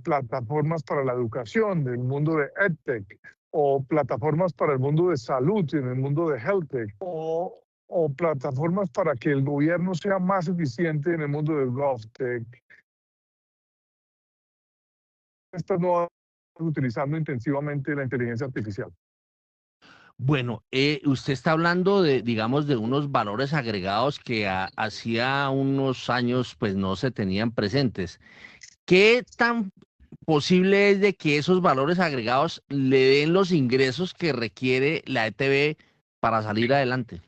plataformas para la educación, del mundo de EdTech, o plataformas para el mundo de salud, en el mundo de HealthTech, o plataformas para que el gobierno sea más eficiente en el mundo del GovTech. Estas no utilizando intensivamente la inteligencia artificial. Bueno, usted está hablando de, digamos, de unos valores agregados que hacía unos años pues no se tenían presentes. ¿Qué tan posible es de que esos valores agregados le den los ingresos que requiere la ETB para salir adelante?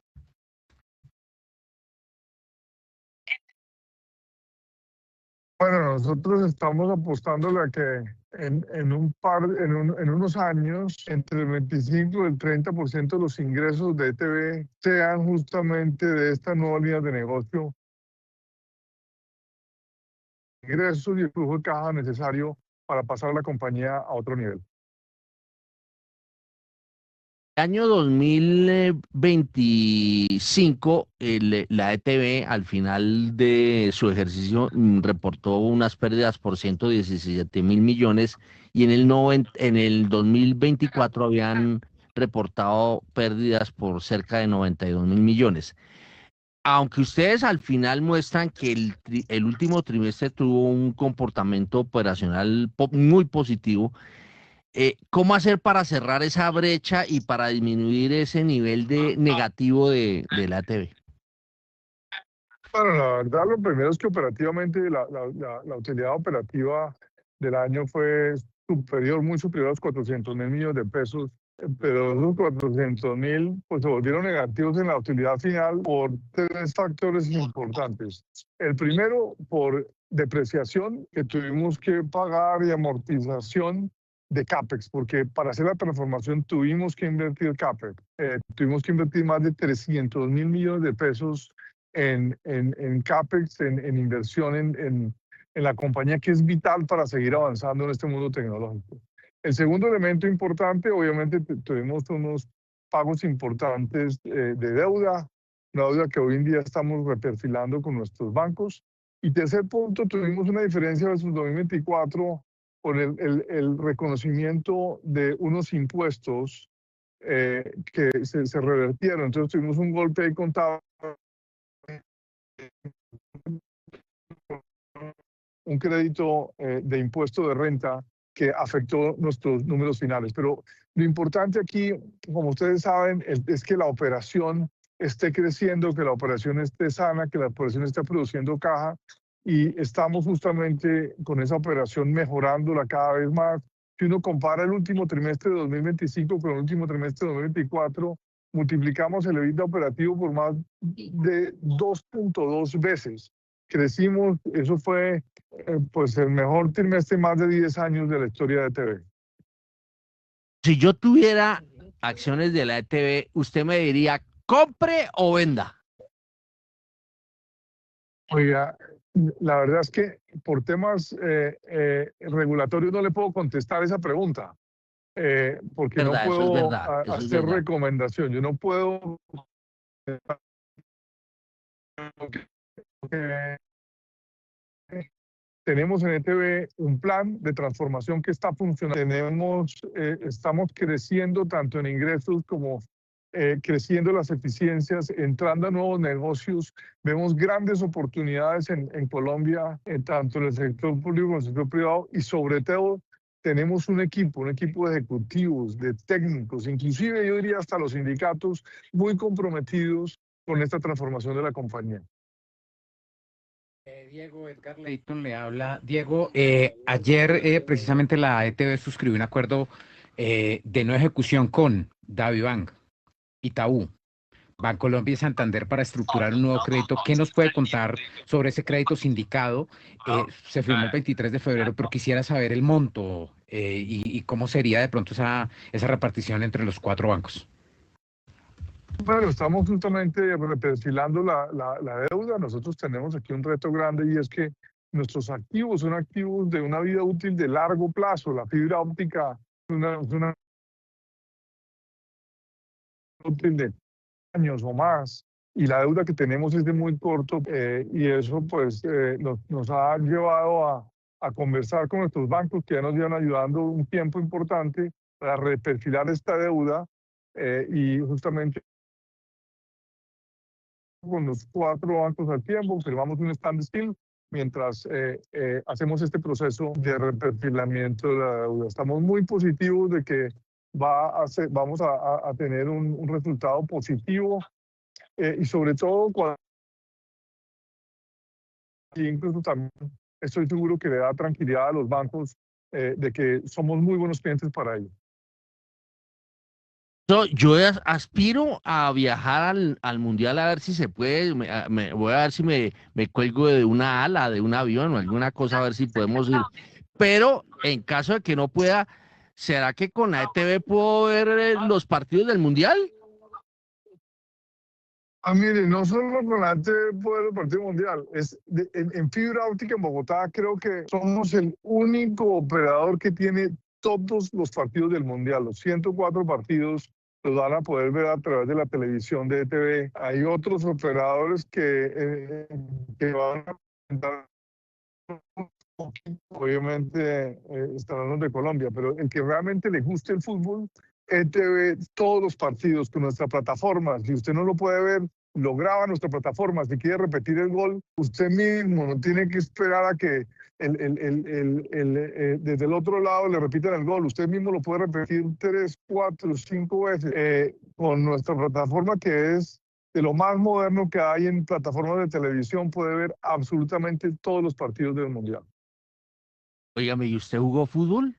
Bueno, nosotros estamos apostándole a que en unos años, entre el 25 y el 30% de los ingresos de ETB sean justamente de esta nueva línea de negocio, ingresos y el flujo de caja necesario para pasar la compañía a otro nivel. Año 2025, la ETB al final de su ejercicio reportó unas pérdidas por 117 mil millones y en el 2024 habían reportado pérdidas por cerca de 92 mil millones. Aunque ustedes al final muestran que el último trimestre tuvo un comportamiento operacional muy positivo, ¿cómo hacer para cerrar esa brecha y para disminuir ese nivel de negativo de la TV? Bueno, la verdad, lo primero es que operativamente la utilidad operativa del año fue superior, muy superior a los 400.000 millones de pesos, pero esos 400.000 pues, se volvieron negativos en la utilidad final por tres factores importantes. El primero, por depreciación que tuvimos que pagar y amortización de CAPEX, porque para hacer la transformación tuvimos que invertir CAPEX. Tuvimos que invertir más de 300.000 millones de pesos en CAPEX, en inversión en la compañía, que es vital para seguir avanzando en este mundo tecnológico. El segundo elemento importante, obviamente, tuvimos unos pagos importantes de deuda, una deuda que hoy en día estamos reperfilando con nuestros bancos. Y tercer punto, tuvimos una diferencia versus 2024 con el reconocimiento de unos impuestos que se revertieron. Entonces tuvimos un golpe ahí contable, un crédito de impuesto de renta que afectó nuestros números finales. Pero lo importante aquí, como ustedes saben, es que la operación esté creciendo, que la operación esté sana, que la operación esté produciendo caja, y estamos justamente con esa operación mejorándola cada vez más. Si uno compara el último trimestre de 2025 con el último trimestre de 2024, multiplicamos el EBITDA operativo por más de 2.2 veces. Crecimos, eso fue pues el mejor trimestre en más de 10 años de la historia de TV. Si yo tuviera acciones de la ETB, usted me diría, ¿compre o venda? Oiga, la verdad es que por temas regulatorios no le puedo contestar esa pregunta, porque no Verdad, eso es puedo verdad, eso es hacer verdad. recomendación. Yo no puedo tenemos en ETB un plan de transformación que está funcionando. Estamos creciendo tanto en ingresos como creciendo las eficiencias, entrando a nuevos negocios. Vemos grandes oportunidades en Colombia, tanto en el sector público como en el sector privado, y sobre todo tenemos un equipo de ejecutivos, de técnicos, inclusive yo diría hasta los sindicatos, muy comprometidos con esta transformación de la compañía. Diego, Edgar Leighton le habla. Diego, ayer precisamente la ETB suscribió un acuerdo de no ejecución con DaviBank, Itaú, Bancolombia y Santander para estructurar un nuevo crédito. ¿Qué nos puede contar sobre ese crédito sindicado? Se firmó el 23 de febrero, pero quisiera saber el monto y cómo sería de pronto esa repartición entre los cuatro bancos. Bueno, estamos justamente perfilando la deuda. Nosotros tenemos aquí un reto grande, y es que nuestros activos son activos de una vida útil de largo plazo. La fibra óptica es una útil de años o más, y la deuda que tenemos es de muy corto, y eso pues nos ha llevado a conversar con nuestros bancos, que ya nos llevan ayudando un tiempo importante para reperfilar esta deuda, y justamente con los cuatro bancos al tiempo firmamos un standstill mientras hacemos este proceso de reperfilamiento de la deuda. Estamos muy positivos de que vamos a tener un resultado positivo, y sobre todo incluso también estoy seguro que le da tranquilidad a los bancos de que somos muy buenos clientes para ellos. Yo aspiro a viajar al mundial, a ver si se puede. Voy a ver si me cuelgo de una ala, de un avión o alguna cosa, a ver si podemos ir. Pero en caso de que no pueda, ¿será que con la ETB puedo ver los partidos del mundial? Mire, no solo con la TV puede el partido mundial, en fibra óptica en Bogotá creo que somos el único operador que tiene todos los partidos del mundial, los 104 partidos los van a poder ver a través de la televisión de ETV. Hay otros operadores que van a presentar, obviamente estarán los de Colombia, pero el que realmente le guste el fútbol, ETV, todos los partidos con nuestra plataforma. Si usted no lo puede ver, lo graba en nuestra plataforma. Si quiere repetir el gol, usted mismo no tiene que esperar a que desde el otro lado le repitan el gol. Usted mismo lo puede repetir 3, 4, 5 veces con nuestra plataforma, que es de lo más moderno que hay en plataformas de televisión. Puede ver absolutamente todos los partidos del Mundial. Óigame, ¿y usted jugó fútbol?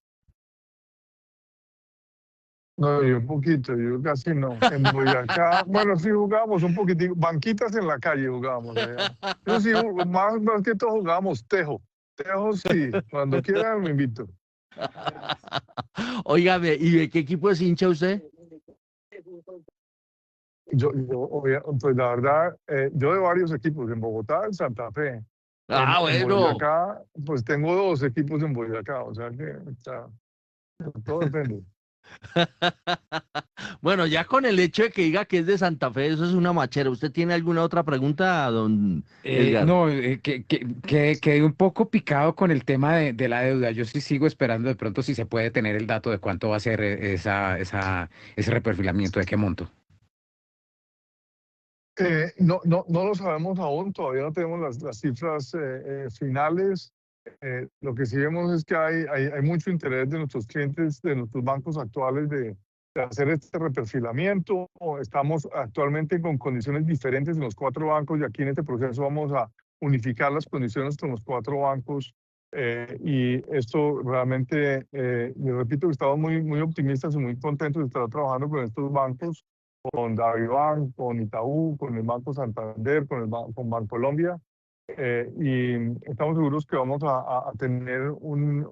No, yo un poquito, yo casi no. En Boyacá, bueno, sí jugábamos un poquitico, banquitas en la calle jugábamos allá. Eso sí, más que todo jugábamos tejo. Tejo sí, cuando quieran me invito. Óigame, ¿y de qué equipo es hincha usted? Pues la verdad, yo de varios equipos, en Bogotá, en Santa Fe. En Bueno. Boyacá, pues tengo 2 equipos en Boyacá, o sea que todo depende. Bueno, ya con el hecho de que diga que es de Santa Fe, eso es una machera. ¿Usted tiene alguna otra pregunta, don Edgar? No, quedé un poco picado con el tema de la deuda. Yo sí sigo esperando de pronto si se puede tener el dato de cuánto va a ser ese reperfilamiento, de qué monto. No lo sabemos aún, todavía no tenemos las cifras finales. Lo que sí vemos es que hay mucho interés de nuestros clientes, de nuestros bancos actuales de hacer este reperfilamiento. Estamos actualmente con condiciones diferentes en los 4 bancos y aquí en este proceso vamos a unificar las condiciones con los 4 bancos. Y esto realmente, les repito que estamos muy optimistas y muy contentos de estar trabajando con estos bancos, con DaviBank, con Itaú, con el Banco Santander, con Bancolombia. Y estamos seguros que vamos a tener un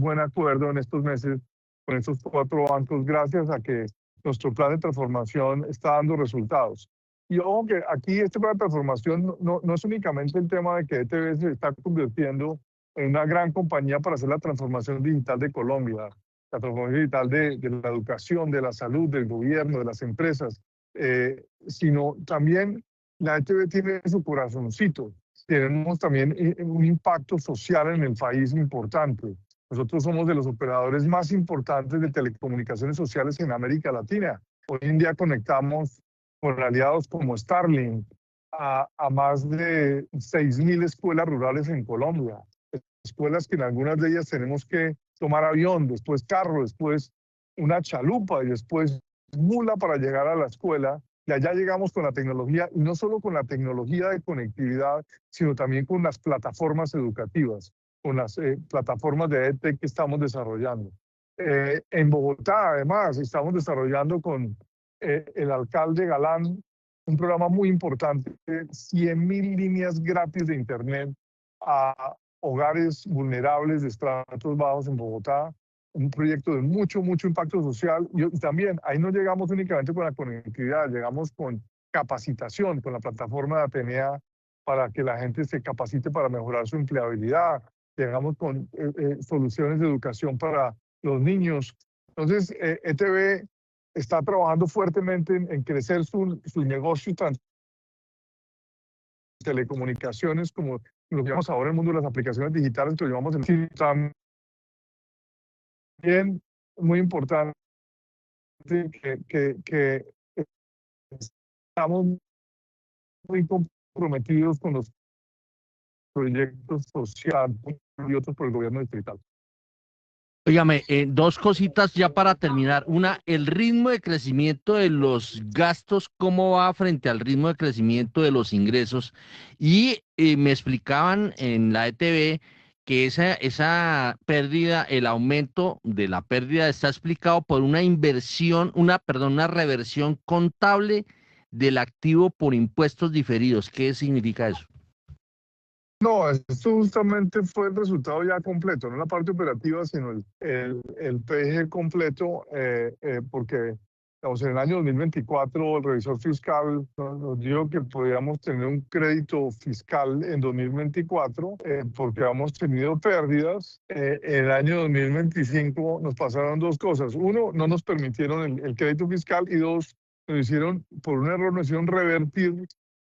buen acuerdo en estos meses con estos 4 bancos, gracias a que nuestro plan de transformación está dando resultados. Y ojo que aquí este plan de transformación no es únicamente el tema de que ETV se está convirtiendo en una gran compañía para hacer la transformación digital de Colombia, la transformación digital de la educación, de la salud, del gobierno, de las empresas, sino también la ETV tiene su corazoncito. Tenemos también un impacto social en el país importante. Nosotros somos de los operadores más importantes de telecomunicaciones sociales en América Latina. Hoy en día conectamos con aliados como Starlink a más de 6.000 escuelas rurales en Colombia. Escuelas que en algunas de ellas tenemos que tomar avión, después carro, después una chalupa y después mula para llegar a la escuela. Y allá llegamos con la tecnología, y no solo con la tecnología de conectividad, sino también con las plataformas educativas, con las plataformas de EdTech que estamos desarrollando. En Bogotá, además, estamos desarrollando con el alcalde Galán un programa muy importante, 100.000 líneas gratis de Internet a hogares vulnerables de estratos bajos en Bogotá. Un proyecto de mucho impacto social. Y también ahí no llegamos únicamente con la conectividad, llegamos con capacitación, con la plataforma de Atenea para que la gente se capacite para mejorar su empleabilidad. Llegamos con soluciones de educación para los niños. Entonces, ETV está trabajando fuertemente en crecer su negocio tanto en telecomunicaciones como lo que llamamos ahora en el mundo de las aplicaciones digitales, que lo llamamos en también muy importante que estamos muy comprometidos con los proyectos sociales y otros por el gobierno distrital. Óigame, 2 cositas ya para terminar. Una, el ritmo de crecimiento de los gastos, ¿cómo va frente al ritmo de crecimiento de los ingresos? Y me explicaban en la ETV que esa pérdida, el aumento de la pérdida está explicado por una una reversión contable del activo por impuestos diferidos. ¿Qué significa eso? No, esto justamente fue el resultado ya completo, no la parte operativa, sino el PG completo, porque Digamos, en el año 2024 el revisor fiscal nos dijo que podíamos tener un crédito fiscal en 2024 porque habíamos tenido pérdidas. En el año 2025 nos pasaron dos cosas. Uno, no nos permitieron el crédito fiscal y dos, por un error nos hicieron revertir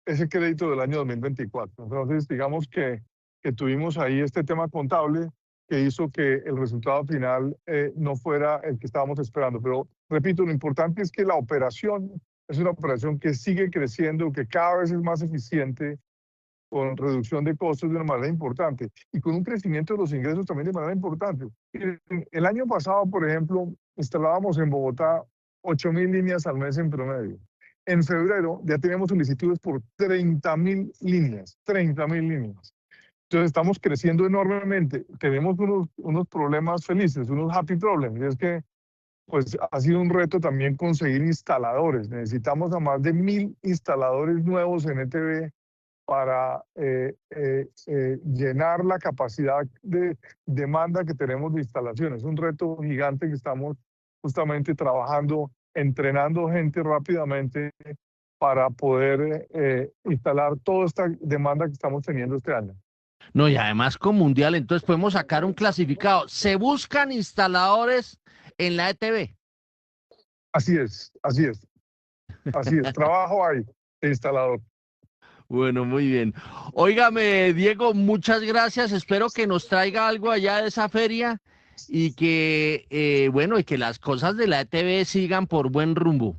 ese crédito del año 2024. Entonces, digamos que tuvimos ahí este tema contable que hizo que el resultado final no fuera el que estábamos esperando. Pero, repito, lo importante es que la operación es una operación que sigue creciendo, que cada vez es más eficiente, con reducción de costos de una manera importante y con un crecimiento de los ingresos también de manera importante. El año pasado, por ejemplo, instalábamos en Bogotá 8.000 líneas al mes en promedio. En febrero ya teníamos solicitudes por 30.000 líneas, 30.000 líneas. Entonces estamos creciendo enormemente. Tenemos unos problemas felices, unos happy problems. Y es que pues, ha sido un reto también conseguir instaladores. Necesitamos a más de 1.000 instaladores nuevos en ETB para llenar la capacidad de demanda que tenemos de instalaciones. Es un reto gigante que estamos justamente trabajando, entrenando gente rápidamente para poder instalar toda esta demanda que estamos teniendo este año. No, y además con Mundial, entonces podemos sacar un clasificado. Se buscan instaladores en la ETB. Así es, así es. Así es, trabajo hay de instalador. Bueno, muy bien. Óigame, Diego, muchas gracias. Espero que nos traiga algo allá de esa feria y que, bueno, y que las cosas de la ETB sigan por buen rumbo.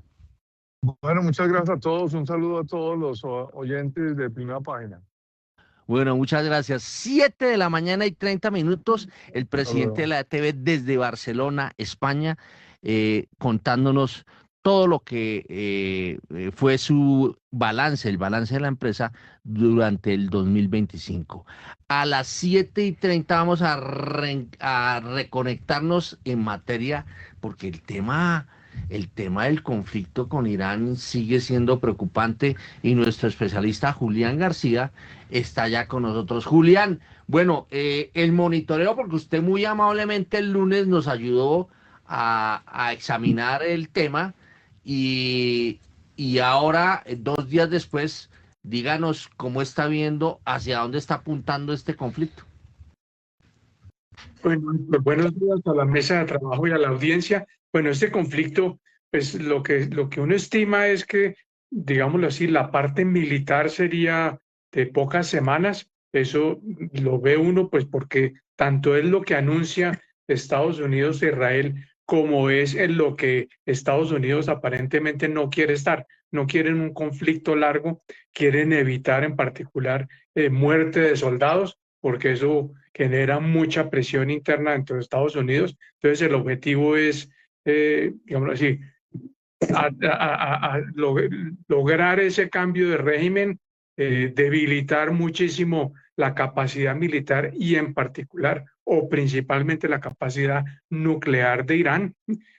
Bueno, muchas gracias a todos. Un saludo a todos los oyentes de Primera Página. Bueno, muchas gracias. 7:30 a.m. El presidente de la ETB desde Barcelona, España, contándonos todo lo que fue su balance, el balance de la empresa durante el 2025. A las 7:30 vamos a reconectarnos en materia, porque el tema del conflicto con Irán sigue siendo preocupante y nuestro especialista Julián García está ya con nosotros. Julián, bueno, el monitoreo, porque usted muy amablemente el lunes nos ayudó a examinar el tema y ahora, 2 días después, díganos cómo está viendo, hacia dónde está apuntando este conflicto. Bueno, pues buenos días a la mesa de trabajo y a la audiencia. Bueno, este conflicto, pues lo que uno estima es que, digámoslo así, la parte militar sería de pocas semanas. Eso lo ve uno, pues porque tanto es lo que anuncia Estados Unidos e Israel, como es en lo que Estados Unidos aparentemente no quiere estar. No quieren un conflicto largo, quieren evitar en particular muerte de soldados, porque eso genera mucha presión interna dentro de Estados Unidos. Entonces el objetivo es, digámoslo así, lograr ese cambio de régimen, debilitar muchísimo la capacidad militar y en particular o principalmente la capacidad nuclear de Irán.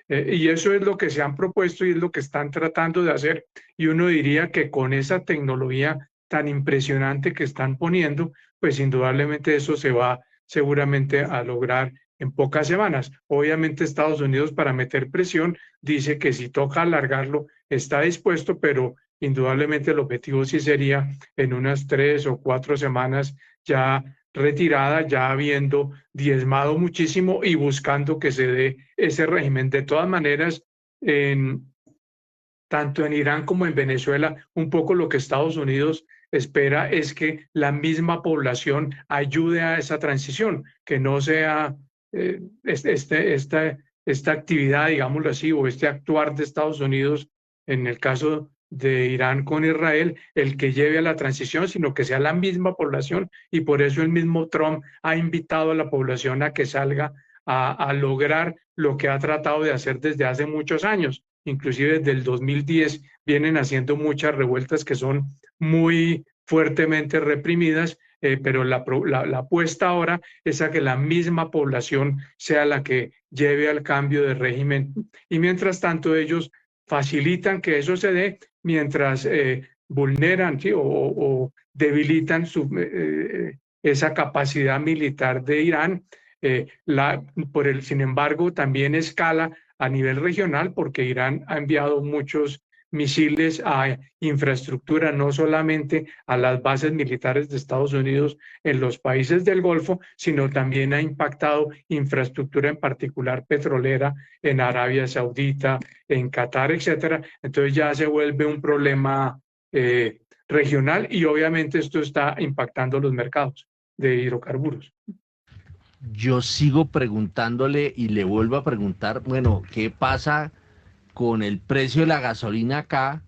Y eso es lo que se han propuesto y es lo que están tratando de hacer. Y uno diría que con esa tecnología tan impresionante que están poniendo, pues indudablemente eso se va seguramente a lograr en pocas semanas. Obviamente Estados Unidos, para meter presión, dice que si toca alargarlo está dispuesto, pero indudablemente el objetivo sí sería en unas 3 o 4 semanas ya retirada, ya habiendo diezmado muchísimo y buscando que se dé ese régimen. De todas maneras, tanto en Irán como en Venezuela, un poco lo que Estados Unidos espera es que la misma población ayude a esa transición, que no sea esta actividad, digámoslo así, o este actuar de Estados Unidos, en el caso de Irán con Israel, el que lleve a la transición, sino que sea la misma población, y por eso el mismo Trump ha invitado a la población a que salga a lograr lo que ha tratado de hacer desde hace muchos años. Inclusive desde el 2010 vienen haciendo muchas revueltas que son muy fuertemente reprimidas, pero la apuesta ahora es a que la misma población sea la que lleve al cambio de régimen. Y mientras tanto ellos facilitan que eso se dé, mientras vulneran, ¿sí? o debilitan esa capacidad militar de Irán. Sin embargo, también escala a nivel regional, porque Irán ha enviado muchos misiles a infraestructura, no solamente a las bases militares de Estados Unidos en los países del Golfo, sino también ha impactado infraestructura, en particular petrolera, en Arabia Saudita, en Qatar, etcétera. Entonces ya se vuelve un problema regional y obviamente esto está impactando los mercados de hidrocarburos. Yo sigo preguntándole y le vuelvo a preguntar, bueno, ¿qué pasa con el precio de la gasolina acá?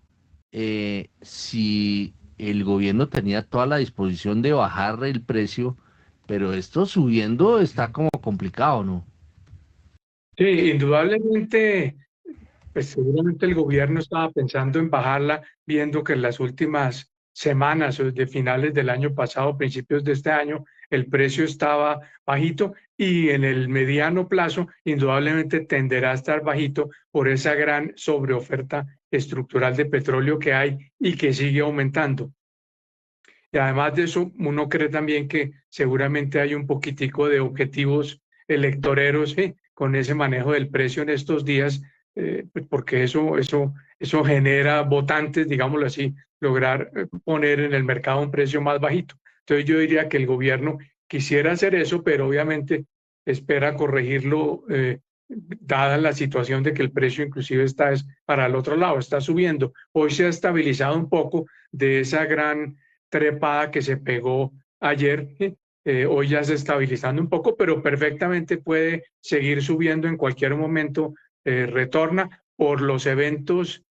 Si el gobierno tenía toda la disposición de bajar el precio, pero esto subiendo está como complicado, ¿no? Sí, indudablemente, pues seguramente el gobierno estaba pensando en bajarla, viendo que en las últimas semanas o de finales del año pasado, principios de este año, el precio estaba bajito y en el mediano plazo indudablemente tenderá a estar bajito por esa gran sobreoferta estructural de petróleo que hay y que sigue aumentando. Y además de eso, uno cree también que seguramente hay un poquitico de objetivos electoreros con ese manejo del precio en estos días, pues porque eso genera votantes, digámoslo así, lograr poner en el mercado un precio más bajito. Entonces yo diría que el gobierno quisiera hacer eso, pero obviamente espera corregirlo, dada la situación de que el precio inclusive está para el otro lado, está subiendo. Hoy se ha estabilizado un poco de esa gran trepada que se pegó ayer. Hoy ya se está estabilizando un poco, pero perfectamente puede seguir subiendo en cualquier momento, retorna por los eventos,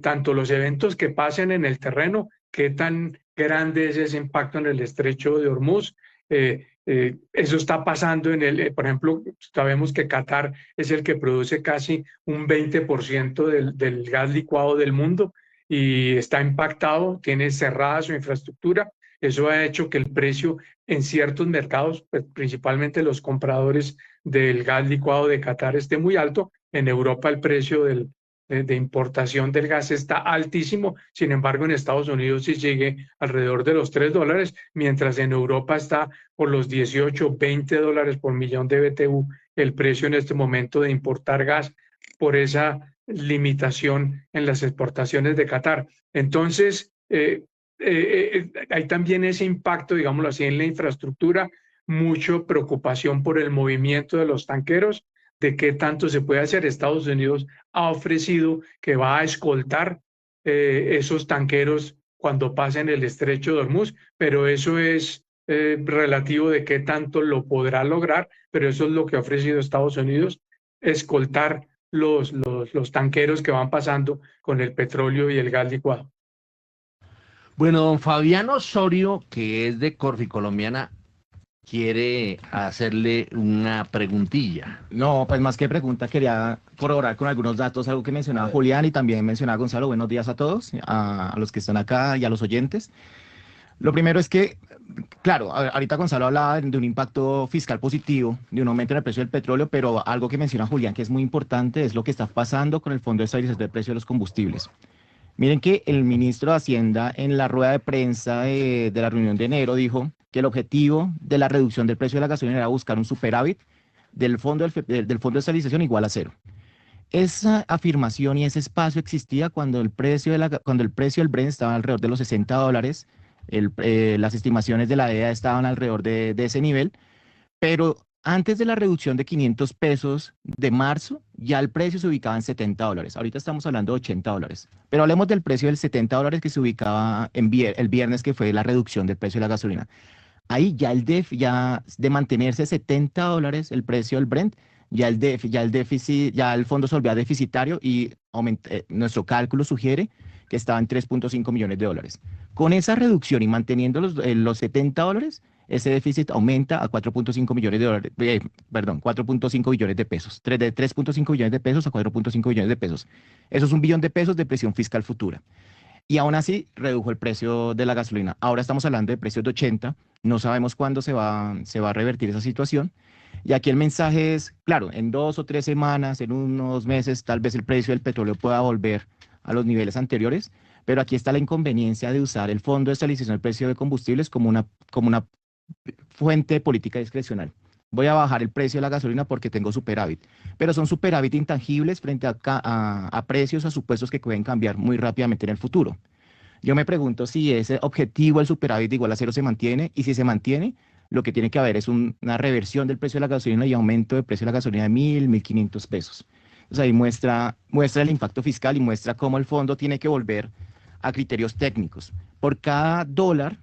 tanto los eventos que pasen en el terreno, qué tan grande es ese impacto en el estrecho de Hormuz. Eso está pasando por ejemplo, sabemos que Qatar es el que produce casi un 20% del gas licuado del mundo y está impactado, tiene cerrada su infraestructura. Eso ha hecho que el precio en ciertos mercados, pues, principalmente los compradores del gas licuado de Qatar, esté muy alto. En Europa el precio de importación del gas está altísimo, sin embargo en Estados Unidos sí sigue alrededor de los $3, mientras en Europa está por los 18, $20 por millón de BTU el precio en este momento de importar gas por esa limitación en las exportaciones de Qatar. Entonces, hay también ese impacto, digámoslo así, en la infraestructura, mucha preocupación por el movimiento de los tanqueros, de qué tanto se puede hacer. Estados Unidos ha ofrecido que va a escoltar esos tanqueros cuando pasen el estrecho de Hormuz, pero eso es relativo de qué tanto lo podrá lograr, pero eso es lo que ha ofrecido Estados Unidos, escoltar los tanqueros que van pasando con el petróleo y el gas licuado. Bueno, don Fabián Osorio, que es de Corfi Colombiana, quiere hacerle una preguntilla. No, pues más que pregunta, quería corroborar con algunos datos, algo que mencionaba Julián y también mencionaba Gonzalo. Buenos días a todos, a los que están acá y a los oyentes. Lo primero es que, claro, ahorita Gonzalo hablaba de un impacto fiscal positivo, de un aumento en el precio del petróleo, pero algo que menciona Julián, que es muy importante, es lo que está pasando con el Fondo de Estabilización del Precio de los Combustibles. Miren que el ministro de Hacienda en la rueda de prensa de la reunión de enero dijo que el objetivo de la reducción del precio de la gasolina era buscar un superávit del fondo de estabilización igual a cero. Esa afirmación y ese espacio existía cuando el precio del Brent estaba alrededor de los $60. Las estimaciones de la DEA estaban alrededor de ese nivel, pero antes de la reducción de 500 pesos de marzo, ya el precio se ubicaba en $70. Ahorita estamos hablando de $80. Pero hablemos del precio del $70 que se ubicaba el viernes, que fue la reducción del precio de la gasolina. Ahí ya ya de mantenerse $70 el precio del Brent, ya el fondo se volvía deficitario y nuestro cálculo sugiere que estaba en $3.5 millones. Con esa reducción y manteniendo los $70, ese déficit aumenta a $4.5 millones $4.5 billones de pesos. De 3.5 billones de pesos a 4.5 billones de pesos. Eso es $1 billón de pesos de presión fiscal futura. Y aún así redujo el precio de la gasolina. Ahora estamos hablando de precios de 80. No sabemos cuándo se va a revertir esa situación. Y aquí el mensaje es, claro, en 2 o 3 semanas, en unos meses, tal vez el precio del petróleo pueda volver a los niveles anteriores, pero aquí está la inconveniencia de usar el Fondo de Estabilización del Precio de Combustibles como una fuente política discrecional. voy a bajar el precio de la gasolina porque tengo superávit. Pero son superávit intangibles frente a precios, a supuestos que pueden cambiar muy rápidamente en el futuro. Yo me pregunto si ese objetivo, el superávit igual a cero, se mantiene, y si se mantiene, lo que tiene que haber es una reversión del precio de la gasolina y aumento del precio de la gasolina de 1.500 pesos. Entonces ahí muestra el impacto fiscal y muestra cómo el fondo tiene que volver a criterios técnicos. Por cada dólar,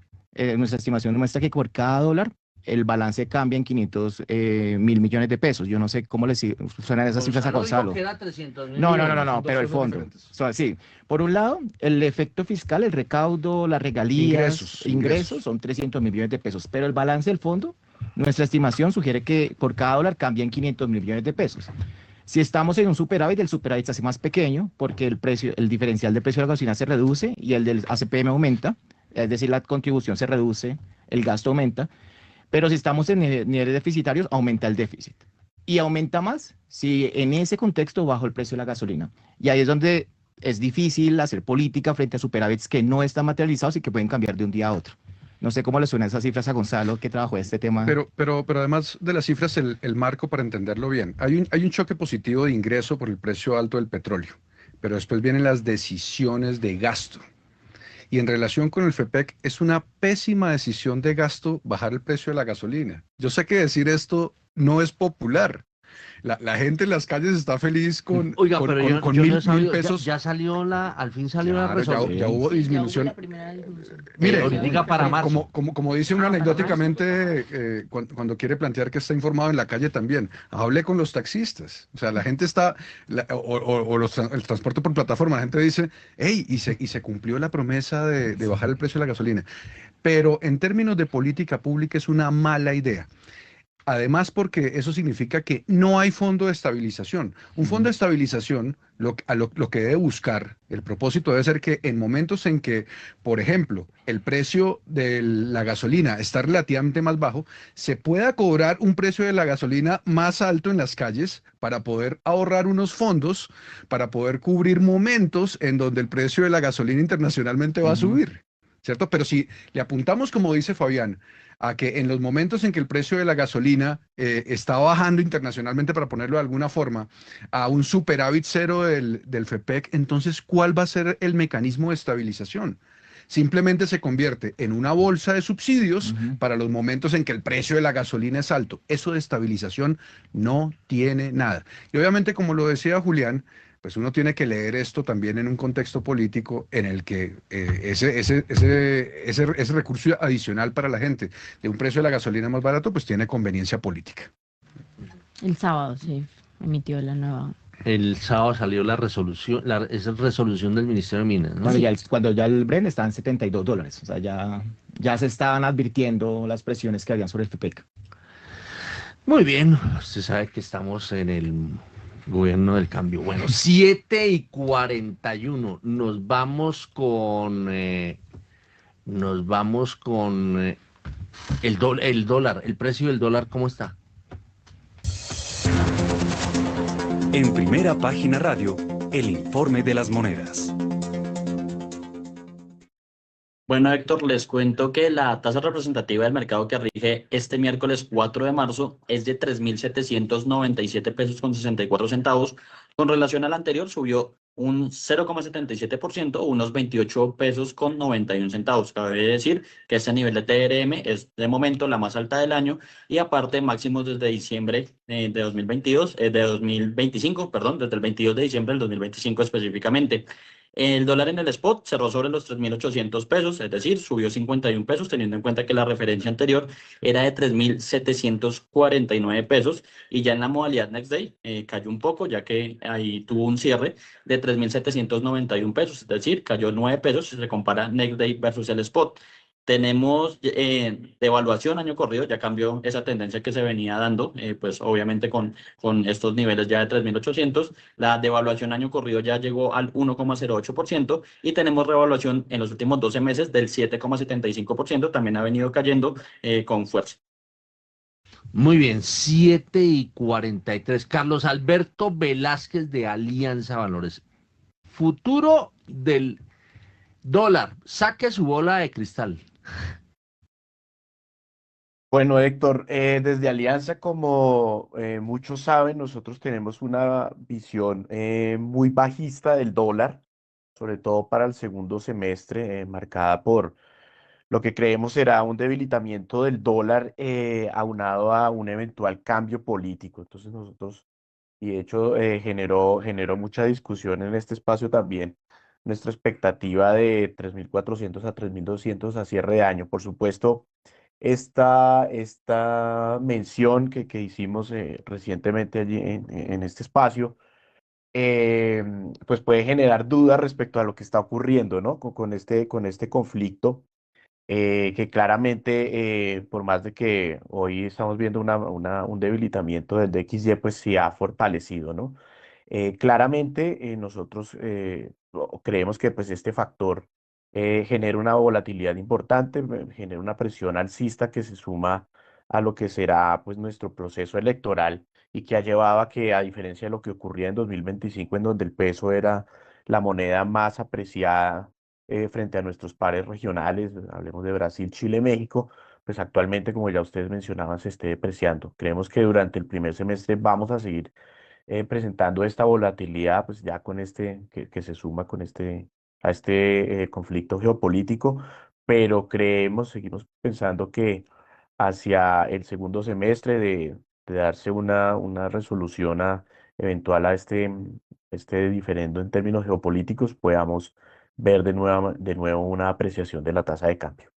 nuestra estimación muestra que por cada dólar el balance cambia en 500.000 millones de pesos. Yo no sé cómo le suenan esas cifras a Gonzalo. Dijo que era 300.000 No, millones. pero el fondo. Sí, por un lado, el efecto fiscal, el recaudo, las regalías, ingresos son 300.000 millones de pesos, pero el balance del fondo, nuestra estimación sugiere que por cada dólar cambia en 500.000 millones de pesos. Si estamos en un superávit, el superávit se hace más pequeño porque el diferencial del precio de la gasolina se reduce y el del ACPM aumenta, es decir, la contribución se reduce, el gasto aumenta. Pero si estamos en niveles deficitarios, aumenta el déficit. Y aumenta más si en ese contexto bajo el precio de la gasolina. Y ahí es donde es difícil hacer política frente a superávits que no están materializados y que pueden cambiar de un día a otro. No sé cómo le suenan esas cifras a Gonzalo, que trabajó este tema. Pero además de las cifras, el marco para entenderlo bien. Hay un choque positivo de ingreso por el precio alto del petróleo, pero después vienen las decisiones de gasto. Y en relación con el FEPEC, es una pésima decisión de gasto bajar el precio de la gasolina. Yo sé que decir esto no es popular. La gente en las calles está feliz con, Oiga, con, pero con, yo con no he mil sabido, pesos. ya salió al fin salió la Claro, resolución. ya hubo disminución. Mire, Mire, ahorita para marzo. como dice uno anecdóticamente, cuando quiere plantear que está informado en la calle también, hable con los taxistas. O sea, la gente está, el transporte por plataforma, la gente dice, hey, y se cumplió la promesa de bajar el precio de la gasolina. Pero en términos de política pública es una mala idea. Además, porque eso significa que no hay fondo de estabilización. Un fondo de estabilización, lo que debe buscar, el propósito debe ser que en momentos en que, por ejemplo, el precio de la gasolina está relativamente más bajo, se pueda cobrar un precio de la gasolina más alto en las calles para poder ahorrar unos fondos, para poder cubrir momentos en donde el precio de la gasolina internacionalmente va a subir. ¿Cierto? Pero si le apuntamos, como dice Fabián, a que en los momentos en que el precio de la gasolina está bajando internacionalmente, para ponerlo de alguna forma, a un superávit cero del FEPEC, entonces, ¿cuál va a ser el mecanismo de estabilización? Simplemente se convierte en una bolsa de subsidios para los momentos en que el precio de la gasolina es alto. Eso de estabilización no tiene nada. Y obviamente, como lo decía Julián, pues uno tiene que leer esto también en un contexto político en el que ese recurso adicional para la gente de un precio de la gasolina más barato, pues tiene conveniencia política. El sábado se emitió la nueva. El sábado salió la resolución, esa resolución del Ministerio de Minas, ¿no? Cuando ya el Brent está en $72, o sea, ya se estaban advirtiendo las presiones que habían sobre el FEPEC. Muy bien, usted sabe que estamos en el gobierno del cambio. Bueno, 7:41. Nos vamos con el dólar, el precio del dólar, ¿cómo está? En Primera Página Radio, el informe de las monedas. Bueno, Héctor, les cuento que la tasa representativa del mercado que rige este miércoles 4 de marzo es de 3.797 pesos con 64 centavos. Con relación al anterior, subió un 0,77% o unos 28 pesos con 91 centavos. Cabe decir que este nivel de TRM es de momento la más alta del año y aparte máximos desde diciembre de 2025, desde el 22 de diciembre del 2025 específicamente. El dólar en el spot cerró sobre los 3.800 pesos, es decir, subió 51 pesos, teniendo en cuenta que la referencia anterior era de 3.749 pesos, y ya en la modalidad Next Day cayó un poco, ya que ahí tuvo un cierre de 3.791 pesos, es decir, cayó 9 pesos si se compara Next Day versus el spot. Tenemos devaluación año corrido, ya cambió esa tendencia que se venía dando, pues obviamente con estos niveles ya de 3.800, la devaluación año corrido ya llegó al 1,08% y tenemos revaluación en los últimos 12 meses del 7,75%, también ha venido cayendo con fuerza. Muy bien, 7:43. Carlos Alberto Velázquez de Alianza Valores. Futuro del dólar. Saque su bola de cristal. Bueno, Héctor, desde Alianza, como muchos saben, nosotros tenemos una visión muy bajista del dólar, sobre todo para el segundo semestre, marcada por lo que creemos será un debilitamiento del dólar aunado a un eventual cambio político. Entonces nosotros, y de hecho generó mucha discusión en este espacio también, nuestra expectativa de 3.400 a 3.200 a cierre de año. Por supuesto, esta mención que hicimos recientemente allí en este espacio, pues puede generar dudas respecto a lo que está ocurriendo, ¿no? Con este conflicto que claramente, por más de que hoy estamos viendo un debilitamiento del DXY, pues sí ha fortalecido, ¿no? Claramente, nosotros creemos que pues este factor genera una volatilidad importante, genera una presión alcista que se suma a lo que será pues nuestro proceso electoral y que ha llevado a que, a diferencia de lo que ocurría en 2025, en donde el peso era la moneda más apreciada frente a nuestros pares regionales, hablemos de Brasil, Chile, México, pues actualmente, como ya ustedes mencionaban, se esté depreciando. Creemos que durante el primer semestre vamos a seguir presentando esta volatilidad, pues ya con que se suma a este conflicto geopolítico, pero seguimos pensando que hacia el segundo semestre de darse una resolución eventual a este diferendo en términos geopolíticos, podamos ver de nuevo una apreciación de la tasa de cambio.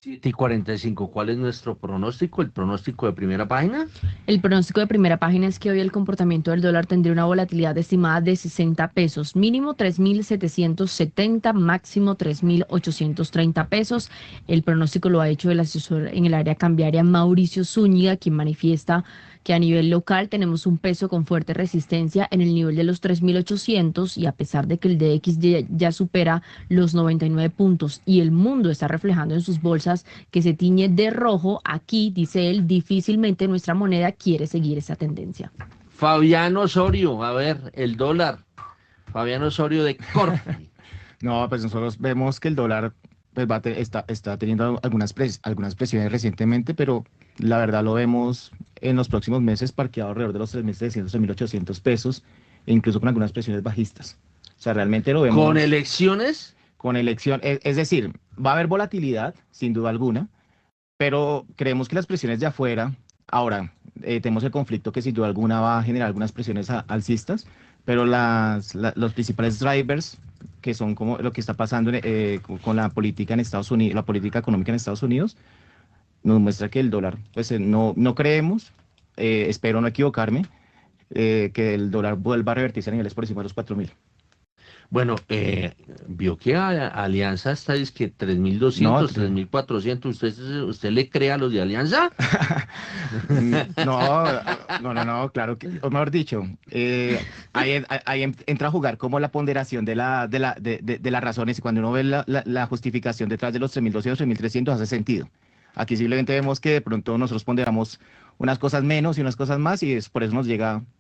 7:45, ¿cuál es nuestro pronóstico? ¿El pronóstico de primera página? El pronóstico de primera página es que hoy el comportamiento del dólar tendría una volatilidad estimada de 60 pesos, mínimo 3.770, máximo 3.830 pesos. El pronóstico lo ha hecho el asesor en el área cambiaria Mauricio Zúñiga, quien manifiesta que a nivel local tenemos un peso con fuerte resistencia en el nivel de los 3.800 y a pesar de que el DXY ya supera los 99 puntos y el mundo está reflejando en sus bolsas que se tiñe de rojo, aquí, dice él, difícilmente nuestra moneda quiere seguir esa tendencia. Fabián Osorio, a ver, el dólar. Fabián Osorio de Corfi. No, pues nosotros vemos que el dólar pues está teniendo algunas presiones recientemente, pero la verdad lo vemos en los próximos meses parqueado alrededor de los 3.700, 3.800 pesos, e incluso con algunas presiones bajistas. O sea, realmente lo vemos. ¿Con elecciones? Con elección, es decir, va a haber volatilidad, sin duda alguna, pero creemos que las presiones de afuera, ahora, tenemos el conflicto que sin duda alguna va a generar algunas presiones alcistas, pero los principales drivers, que son como lo que está pasando con la política en Estados Unidos, la política económica en Estados Unidos, nos muestra que el dólar, pues no creemos, espero no equivocarme, que el dólar vuelva a revertirse a niveles por encima de los 4.000. Bueno, vio que Alianza está, es que 3.200, No, 3.400, ¿usted le cree a los de Alianza? No, claro que, o mejor dicho, ahí entra a jugar como la ponderación de las razones, y cuando uno ve la justificación detrás de los 3.200, 3.300 hace sentido. Aquí simplemente vemos que de pronto nosotros ponderamos unas cosas menos y unas cosas más, y por eso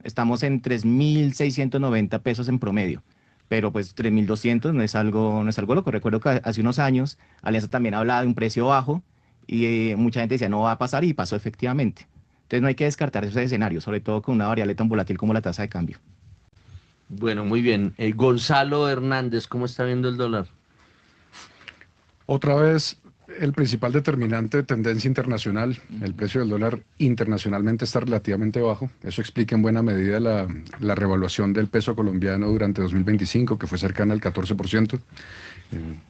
estamos en 3.690 pesos en promedio. Pero pues 3.200 no es algo loco. Recuerdo que hace unos años Alianza también hablaba de un precio bajo y mucha gente decía no va a pasar, y pasó efectivamente. Entonces no hay que descartar ese escenario, sobre todo con una variable tan volátil como la tasa de cambio. Bueno, muy bien. Gonzalo Hernández, ¿cómo está viendo el dólar? Otra vez, el principal determinante de tendencia internacional, el precio del dólar internacionalmente está relativamente bajo. Eso explica en buena medida la revaluación del peso colombiano durante 2025, que fue cercana al 14%.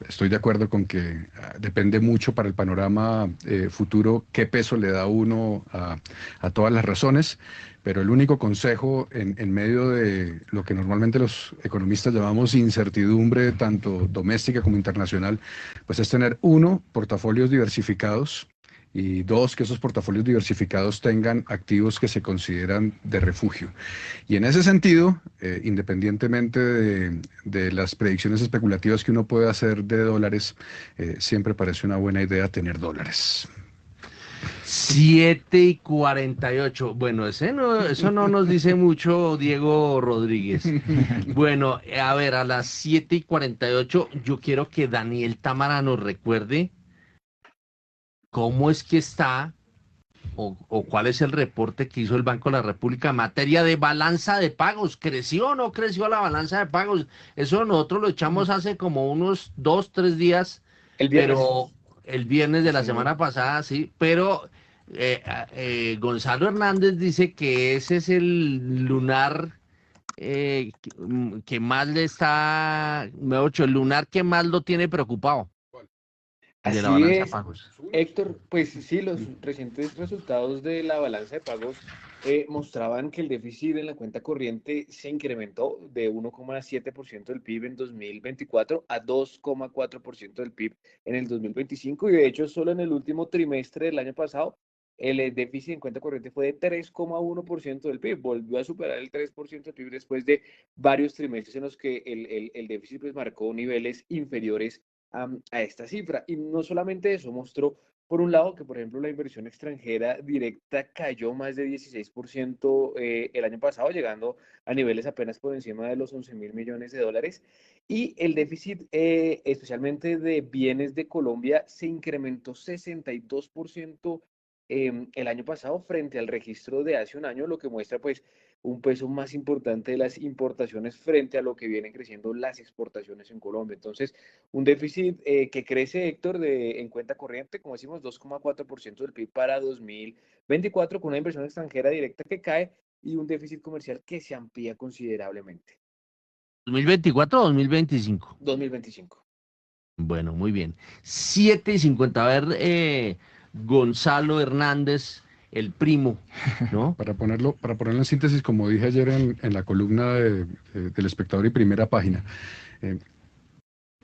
Estoy de acuerdo con que depende mucho para el panorama futuro qué peso le da uno a todas las razones, pero el único consejo en medio de lo que normalmente los economistas llamamos incertidumbre, tanto doméstica como internacional, pues es tener, uno, portafolios diversificados, y dos, que esos portafolios diversificados tengan activos que se consideran de refugio. Y en ese sentido, independientemente de las predicciones especulativas que uno puede hacer de dólares, siempre parece una buena idea tener dólares. 7:48. Bueno, eso no nos dice mucho Diego Rodríguez. Bueno, a ver, a las 7:48 yo quiero que Daniel Támara nos recuerde cómo es que está o cuál es el reporte que hizo el Banco de la República en materia de balanza de pagos. ¿Creció o no creció la balanza de pagos? Eso nosotros lo echamos hace como unos 2, 3 días, El viernes. pero el viernes de la Sí. semana pasada, sí, pero Gonzalo Hernández dice que ese es el lunar que más le está, mejor dicho, el lunar que más lo tiene preocupado de la Así balanza de es, pagos. Héctor, pues sí, los recientes resultados de la balanza de pagos mostraban que el déficit en la cuenta corriente se incrementó de 1,7% del PIB en 2024 a 2,4% del PIB en el 2025 y de hecho solo en el último trimestre del año pasado el déficit en cuenta corriente fue de 3,1% del PIB, volvió a superar el 3% del PIB después de varios trimestres en los que el déficit pues marcó niveles inferiores a esta cifra. Y no solamente eso, mostró por un lado que, por ejemplo, la inversión extranjera directa cayó más de 16% el año pasado, llegando a niveles apenas por encima de los 11.000 millones de dólares. Y el déficit, especialmente de bienes de Colombia, se incrementó 62% el año pasado frente al registro de hace un año, lo que muestra pues un peso más importante de las importaciones frente a lo que vienen creciendo las exportaciones en Colombia. Entonces, un déficit que crece, Héctor, en cuenta corriente, como decimos, 2,4% del PIB para 2024, con una inversión extranjera directa que cae y un déficit comercial que se amplía considerablemente. ¿2024 o 2025? 2025. Bueno, muy bien. 7:50. A ver, Gonzalo Hernández, el primo, ¿no? Para ponerlo en síntesis, como dije ayer en la columna del Espectador y Primera Página,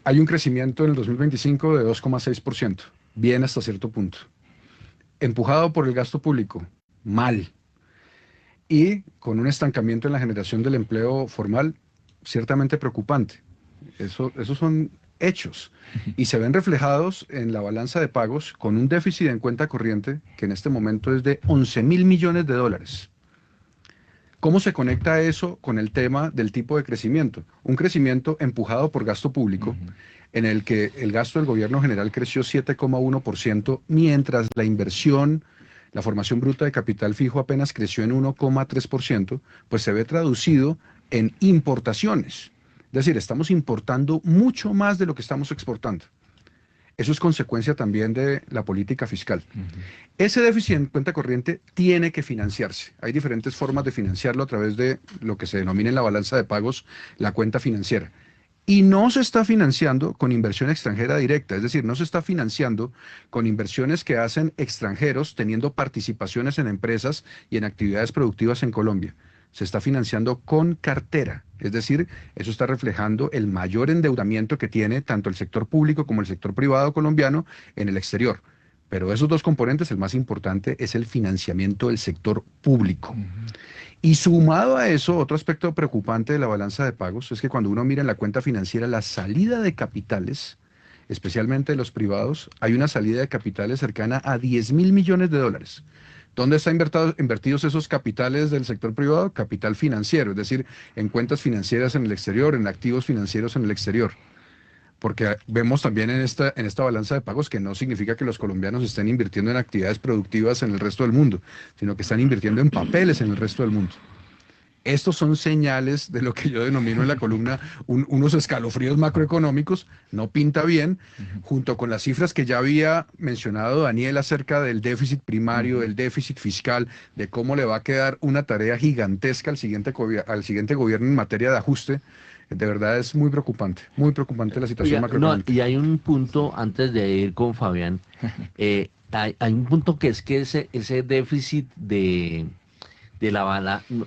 hay un crecimiento en el 2025 de 2,6%, bien hasta cierto punto. Empujado por el gasto público, mal. Y con un estancamiento en la generación del empleo formal, ciertamente preocupante. Esos son hechos y se ven reflejados en la balanza de pagos con un déficit en cuenta corriente que en este momento es de 11.000 millones de dólares. ¿Cómo se conecta eso con el tema del tipo de crecimiento? Un crecimiento empujado por gasto público, en el que el gasto del gobierno general creció 7,1%, mientras la inversión, la formación bruta de capital fijo apenas creció en 1,3%, pues se ve traducido en importaciones. Es decir, estamos importando mucho más de lo que estamos exportando. Eso es consecuencia también de la política fiscal. Ese déficit en cuenta corriente tiene que financiarse. Hay diferentes formas de financiarlo a través de lo que se denomina en la balanza de pagos la cuenta financiera. Y no se está financiando con inversión extranjera directa, es decir, no se está financiando con inversiones que hacen extranjeros teniendo participaciones en empresas y en actividades productivas en Colombia. Se está financiando con cartera, es decir, eso está reflejando el mayor endeudamiento que tiene tanto el sector público como el sector privado colombiano en el exterior. Pero esos dos componentes, el más importante es el financiamiento del sector público. Y sumado a eso, otro aspecto preocupante de la balanza de pagos es que cuando uno mira en la cuenta financiera la salida de capitales, especialmente de los privados, hay una salida de capitales cercana a 10.000 millones de dólares. ¿Dónde están invertidos esos capitales del sector privado? Capital financiero, es decir, en cuentas financieras en el exterior, en activos financieros en el exterior. Porque vemos también en esta balanza de pagos que no significa que los colombianos estén invirtiendo en actividades productivas en el resto del mundo, sino que están invirtiendo en papeles en el resto del mundo. Estos son señales de lo que yo denomino en la columna unos escalofríos macroeconómicos, no pinta bien, junto con las cifras que ya había mencionado Daniel acerca del déficit primario, del déficit fiscal, de cómo le va a quedar una tarea gigantesca al siguiente gobierno en materia de ajuste. De verdad es muy preocupante la situación macroeconómica. Y hay un punto, antes de ir con Fabián, hay un punto que es que ese déficit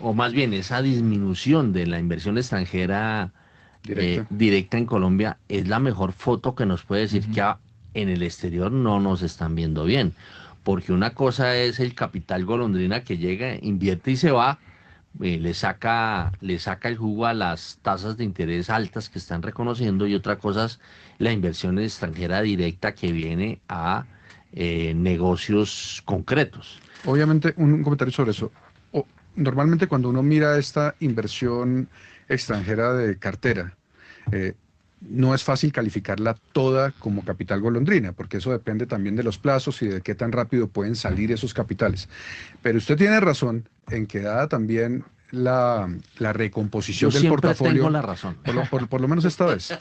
o más bien esa disminución de la inversión extranjera directa en Colombia es la mejor foto que nos puede decir que en el exterior no nos están viendo bien, porque una cosa es el capital golondrina que llega, invierte y se va, le saca el jugo a las tasas de interés altas que están reconociendo, y otra cosa es la inversión extranjera directa que viene a negocios concretos. Obviamente, un comentario sobre eso. Normalmente cuando uno mira esta inversión extranjera de cartera, no es fácil calificarla toda como capital golondrina, porque eso depende también de los plazos y de qué tan rápido pueden salir esos capitales. Pero usted tiene razón en que dada también la recomposición del portafolio. Tengo la razón. Por lo menos esta vez.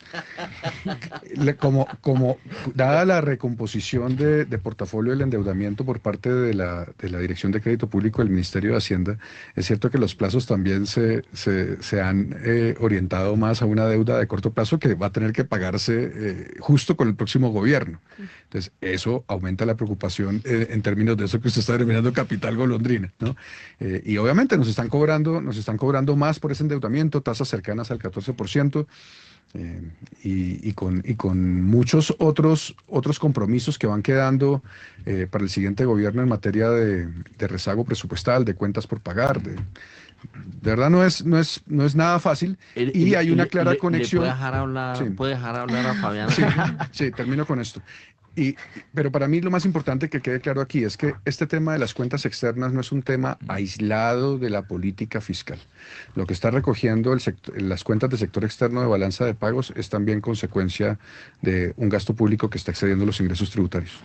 Como dada la recomposición de portafolio del endeudamiento por parte de la Dirección de Crédito Público del Ministerio de Hacienda, es cierto que los plazos también se han orientado más a una deuda de corto plazo que va a tener que pagarse justo con el próximo gobierno. Entonces, eso aumenta la preocupación en términos de eso que usted está denominando capital golondrina, ¿no? Y obviamente nos están cobrando más por ese endeudamiento, tasas cercanas al 14%, y con muchos otros compromisos que van quedando para el siguiente gobierno en materia de rezago presupuestal, de cuentas por pagar. De verdad no es nada fácil, y hay una clara conexión. ¿Puede dejar hablar a Fabián? Sí, termino con esto. Pero para mí lo más importante que quede claro aquí es que este tema de las cuentas externas no es un tema aislado de la política fiscal. Lo que está recogiendo las cuentas del sector externo de balanza de pagos es también consecuencia de un gasto público que está excediendo los ingresos tributarios.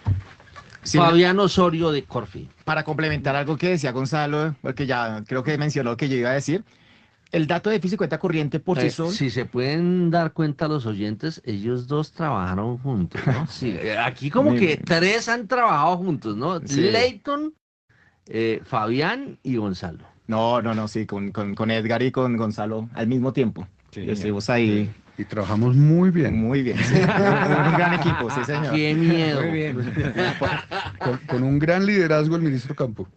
Sí, Fabián Osorio de Corfi. Para complementar algo que decía Gonzalo, porque ya creo que mencionó lo que yo iba a decir, el dato de déficit y cuenta corriente por sí solo. Si se pueden dar cuenta los oyentes, ellos dos trabajaron juntos, ¿no? Sí, aquí como que tres han trabajado juntos, ¿no? Sí. Leighton, Fabián y Gonzalo. No, sí, con Edgar y con Gonzalo al mismo tiempo. Sí, estuvimos ahí. Y trabajamos muy bien. Muy bien, sí. Un gran equipo, sí, señor. ¡Qué miedo! Muy bien. Con un gran liderazgo el ministro Campo.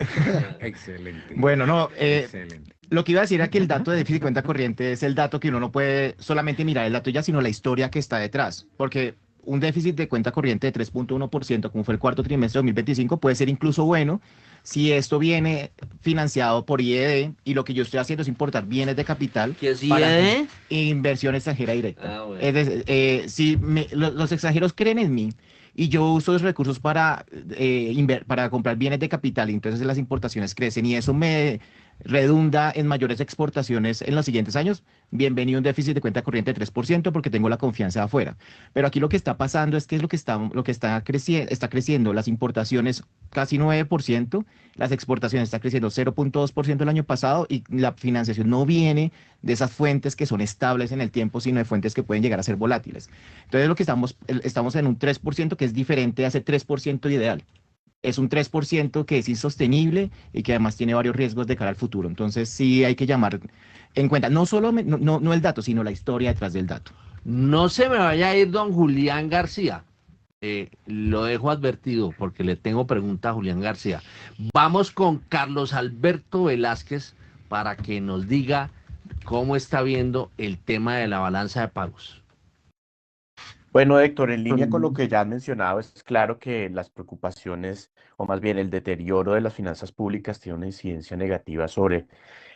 Excelente. Bueno, excelente. Lo que iba a decir era que el dato de déficit y cuenta corriente es el dato que uno no puede solamente mirar el dato ya, sino la historia que está detrás. Porque un déficit de cuenta corriente de 3.1%, como fue el cuarto trimestre de 2025, puede ser incluso bueno si esto viene financiado por IED, y lo que yo estoy haciendo es importar bienes de capital. ¿Qué es para IED? Inversión extranjera directa. Bueno. Es decir, si los extranjeros creen en mí y yo uso los recursos para comprar bienes de capital, y entonces las importaciones crecen y eso me redunda en mayores exportaciones en los siguientes años, bienvenido un déficit de cuenta corriente de 3% porque tengo la confianza de afuera. Pero aquí lo que está pasando es que está creciendo las importaciones casi 9%, las exportaciones están creciendo 0.2% el año pasado, y la financiación no viene de esas fuentes que son estables en el tiempo, sino de fuentes que pueden llegar a ser volátiles. Entonces lo que estamos en un 3% que es diferente a ese 3% ideal. Es un 3% que es insostenible y que además tiene varios riesgos de cara al futuro. Entonces sí hay que llamar en cuenta, no solo no el dato, sino la historia detrás del dato. No se me vaya a ir don Julián García. Lo dejo advertido porque le tengo pregunta a Julián García. Vamos con Carlos Alberto Velázquez para que nos diga cómo está viendo el tema de la balanza de pagos. Bueno, Héctor, en línea con lo que ya has mencionado, es claro que las preocupaciones, o más bien el deterioro de las finanzas públicas, tiene una incidencia negativa sobre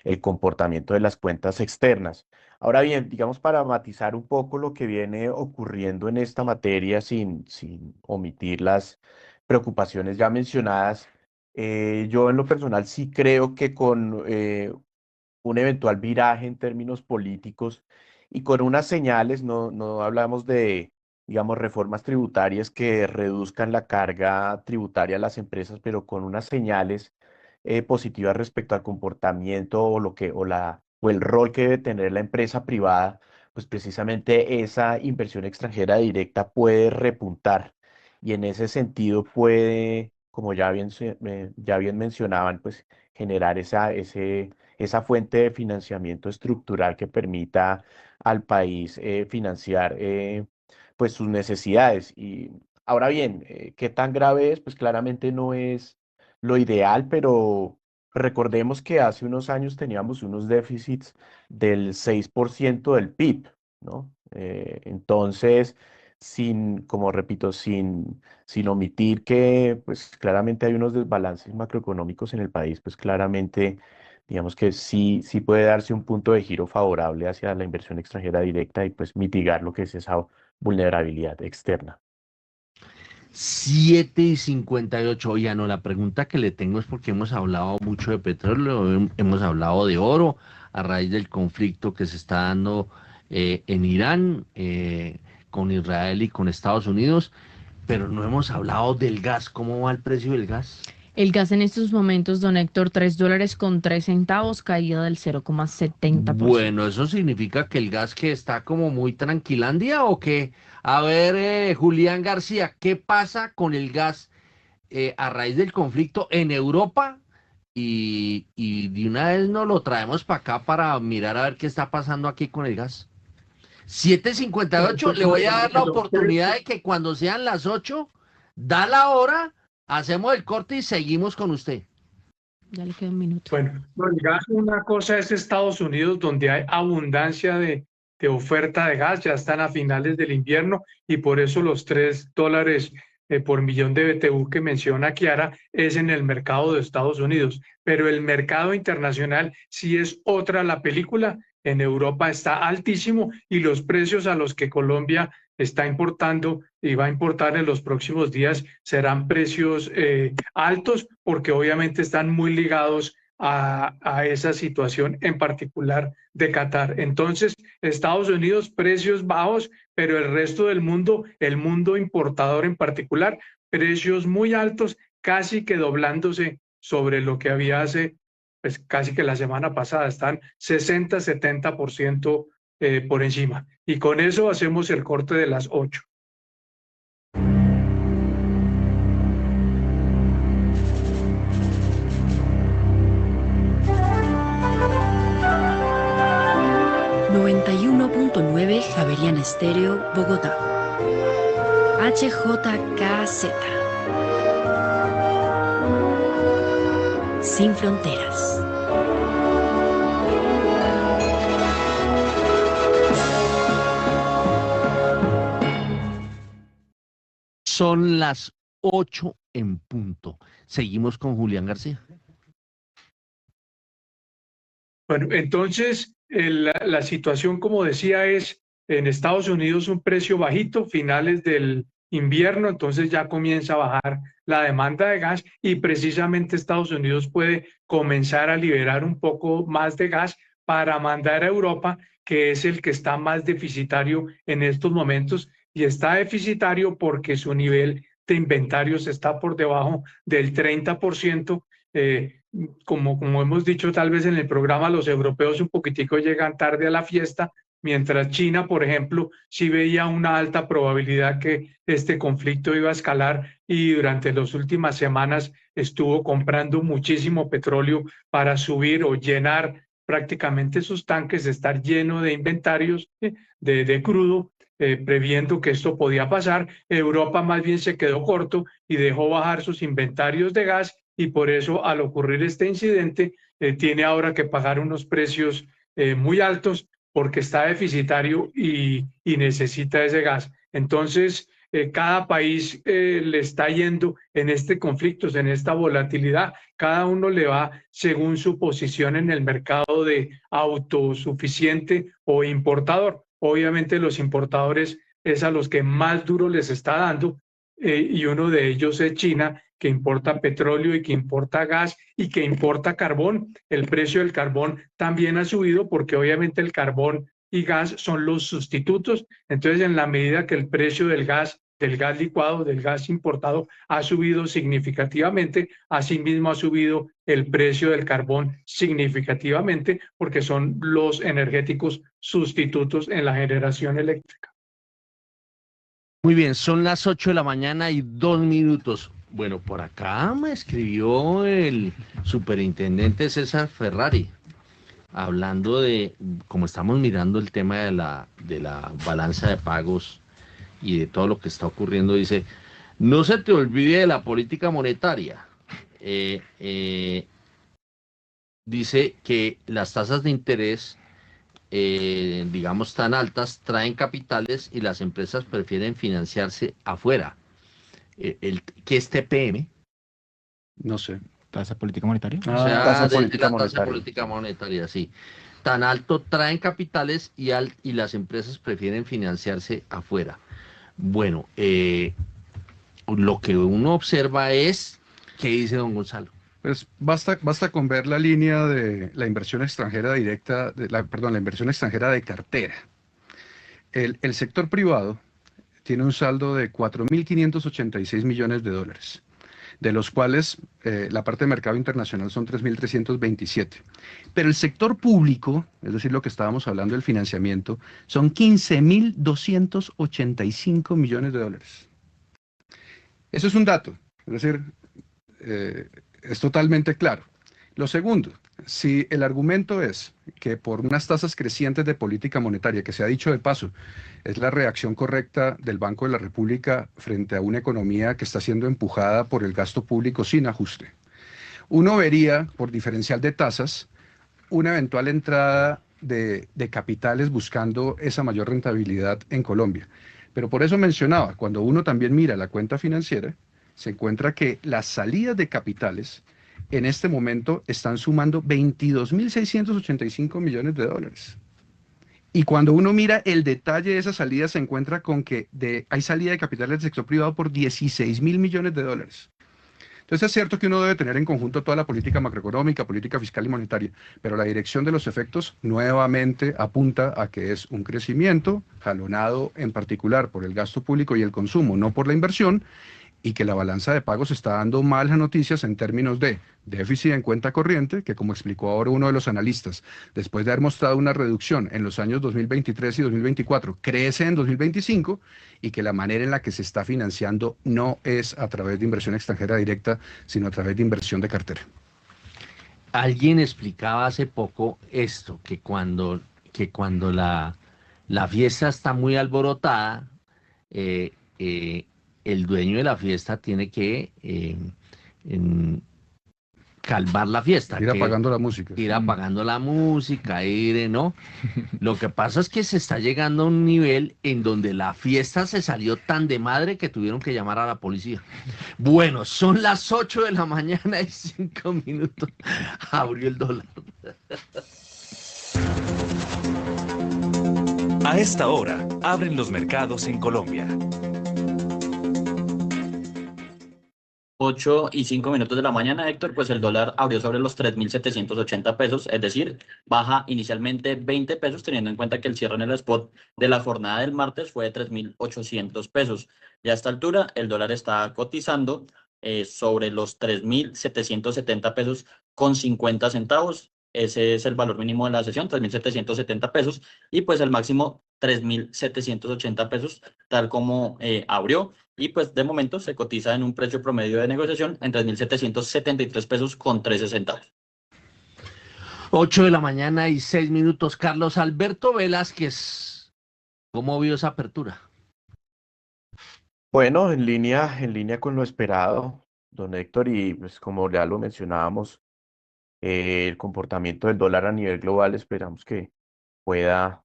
el comportamiento de las cuentas externas. Ahora bien, digamos, para matizar un poco lo que viene ocurriendo en esta materia, sin omitir las preocupaciones ya mencionadas, yo en lo personal sí creo que con un eventual viraje en términos políticos y con unas señales, no hablamos de, digamos, reformas tributarias que reduzcan la carga tributaria a las empresas, pero con unas señales positivas respecto al comportamiento o el rol que debe tener la empresa privada, pues precisamente esa inversión extranjera directa puede repuntar, y en ese sentido puede, como ya bien mencionaban, pues generar esa fuente de financiamiento estructural que permita al país financiar pues sus necesidades. Y ahora bien, ¿qué tan grave es? Pues claramente no es lo ideal, pero recordemos que hace unos años teníamos unos déficits del 6% del PIB, ¿no? Entonces, como repito, sin omitir que pues claramente hay unos desbalances macroeconómicos en el país, pues claramente digamos que sí puede darse un punto de giro favorable hacia la inversión extranjera directa y pues mitigar lo que es esa vulnerabilidad externa. 7:58. Oiga, no, la pregunta que le tengo es porque hemos hablado mucho de petróleo, hemos hablado de oro a raíz del conflicto que se está dando en Irán. con Israel y con Estados Unidos, pero no hemos hablado del gas. ¿Cómo va el precio del gas? El gas en estos momentos, don Héctor, $3.03, caída del 0,70%. Bueno, ¿eso significa que el gas que está como muy tranquilandia o qué? A ver, Julián García, ¿qué pasa con el gas a raíz del conflicto en Europa? Y de una vez nos lo traemos para acá para mirar a ver qué está pasando aquí con el gas. 7:58, le voy a dar la oportunidad de que cuando sean las 8, da la hora, hacemos el corte y seguimos con usted. Ya le queda un minuto. Bueno, el gas, una cosa es Estados Unidos, donde hay abundancia de oferta de gas, ya están a finales del invierno y por eso los $3 por millón de BTU que menciona Kiara es en el mercado de Estados Unidos, pero el mercado internacional sí es otra la película. En Europa está altísimo y los precios a los que Colombia está importando y va a importar en los próximos días serán precios altos porque obviamente están muy ligados a esa situación en particular de Qatar. Entonces, Estados Unidos, precios bajos, pero el resto del mundo, el mundo importador en particular, precios muy altos, casi que doblándose sobre lo que había hace, pues casi que la semana pasada, están 60-70% por encima. Y con eso hacemos el corte de las 8. Javeriana Estéreo, Bogotá. HJKZ. Sin fronteras. Son las 8 en punto. Seguimos con Julián García. Bueno, entonces la situación, como decía, es en Estados Unidos un precio bajito, finales del invierno, entonces ya comienza a bajar la demanda de gas y precisamente Estados Unidos puede comenzar a liberar un poco más de gas para mandar a Europa, que es el que está más deficitario en estos momentos y está deficitario porque su nivel de inventarios está por debajo del 30%. Como hemos dicho tal vez en el programa, los europeos un poquitico llegan tarde a la fiesta, mientras China, por ejemplo, sí veía una alta probabilidad que este conflicto iba a escalar y durante las últimas semanas estuvo comprando muchísimo petróleo para subir o llenar prácticamente sus tanques, estar lleno de inventarios de crudo, previendo que esto podía pasar. Europa más bien se quedó corto y dejó bajar sus inventarios de gas y por eso al ocurrir este incidente tiene ahora que pagar unos precios muy altos porque está deficitario y necesita ese gas. Entonces, cada país le está yendo en este conflicto, en esta volatilidad, cada uno le va según su posición en el mercado de autosuficiente o importador. Obviamente los importadores es a los que más duro les está dando y uno de ellos es China, que importa petróleo y que importa gas y que importa carbón. El precio del carbón también ha subido porque obviamente el carbón y gas son los sustitutos. Entonces, en la medida que el precio del gas licuado, del gas importado, ha subido significativamente, asimismo ha subido el precio del carbón significativamente porque son los energéticos sustitutos en la generación eléctrica. Muy bien, son las 8 de la mañana y 2 minutos. Bueno, por acá me escribió el superintendente César Ferrari, hablando de, como estamos mirando el tema de la balanza de pagos y de todo lo que está ocurriendo, dice, no se te olvide de la política monetaria. Dice que las tasas de interés, digamos, tan altas, traen capitales y las empresas prefieren financiarse afuera. ¿Qué es TPM? No sé. ¿Tasa política monetaria? O sea, tasa de política la tasa monetaria. política monetaria, sí. Tan alto traen capitales y las empresas prefieren financiarse afuera. Bueno, lo que uno observa es, ¿qué dice don Gonzalo? Pues basta con ver la línea de la inversión extranjera directa, la inversión extranjera de cartera. El sector privado tiene un saldo de 4.586 millones de dólares, de los cuales la parte de mercado internacional son 3.327. Pero el sector público, es decir, lo que estábamos hablando del financiamiento, son 15.285 millones de dólares. Eso es un dato, es decir, es totalmente claro. Lo segundo, si el argumento es que por unas tasas crecientes de política monetaria, que se ha dicho de paso, es la reacción correcta del Banco de la República frente a una economía que está siendo empujada por el gasto público sin ajuste, uno vería, por diferencial de tasas, una eventual entrada de capitales buscando esa mayor rentabilidad en Colombia. Pero por eso mencionaba, cuando uno también mira la cuenta financiera, se encuentra que las salidas de capitales en este momento están sumando 22.685 millones de dólares. Y cuando uno mira el detalle de esas salidas, se encuentra con que hay salida de capitales del sector privado por 16.000 millones de dólares. Entonces es cierto que uno debe tener en conjunto toda la política macroeconómica, política fiscal y monetaria, pero la dirección de los efectos nuevamente apunta a que es un crecimiento jalonado en particular por el gasto público y el consumo, no por la inversión, y que la balanza de pagos está dando malas noticias en términos de déficit en cuenta corriente, que como explicó ahora uno de los analistas, después de haber mostrado una reducción en los años 2023 y 2024, crece en 2025 y que la manera en la que se está financiando no es a través de inversión extranjera directa, sino a través de inversión de cartera. Alguien explicaba hace poco esto, que cuando la fiesta está muy alborotada, el dueño de la fiesta tiene que calmar la fiesta. Ir apagando la música. Ir apagando la música, ¿no? Lo que pasa es que se está llegando a un nivel en donde la fiesta se salió tan de madre que tuvieron que llamar a la policía. Bueno, son las 8 de la mañana y 5 minutos. Abrió el dólar. A esta hora, abren los mercados en Colombia. 8 y 5 minutos de la mañana, Héctor, pues el dólar abrió sobre los 3.780 pesos, es decir, baja inicialmente 20 pesos, teniendo en cuenta que el cierre en el spot de la jornada del martes fue de 3.800 pesos. Y a esta altura, el dólar está cotizando sobre los 3.770 pesos con 50 centavos. Ese es el valor mínimo de la sesión, 3.770 pesos, y pues el máximo 3.780 pesos, tal como abrió. Y pues de momento se cotiza en un precio promedio de negociación en 3.773 pesos con 13 centavos. 8 de la mañana y 6 minutos. Carlos Alberto Velázquez, ¿cómo vio esa apertura? Bueno, en línea con lo esperado, don Héctor, y pues como ya lo mencionábamos, el comportamiento del dólar a nivel global esperamos que pueda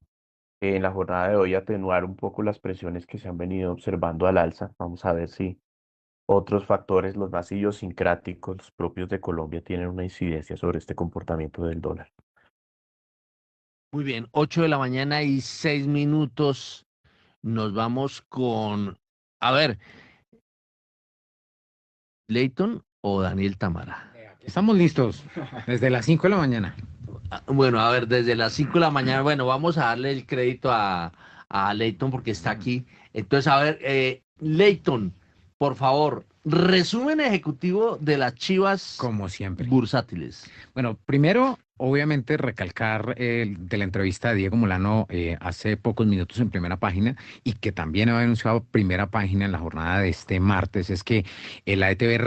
en la jornada de hoy atenuar un poco las presiones que se han venido observando al alza. Vamos a ver si otros factores, los más idiosincráticos, los propios de Colombia, tienen una incidencia sobre este comportamiento del dólar. Muy bien, 8 de la mañana y 6 minutos. Nos vamos con, a ver, ¿Leyton o Daniel Tamara? Estamos listos desde las 5 de la mañana. Bueno, a ver, desde las 5 de la mañana, bueno, vamos a darle el crédito a Leyton porque está aquí. Entonces, a ver, Leyton, por favor, resumen ejecutivo de las Chivas como siempre bursátiles. Bueno, primero, obviamente, recalcar de la entrevista de Diego Molano hace pocos minutos en Primera Página y que también había anunciado Primera Página en la jornada de este martes, es que la ETB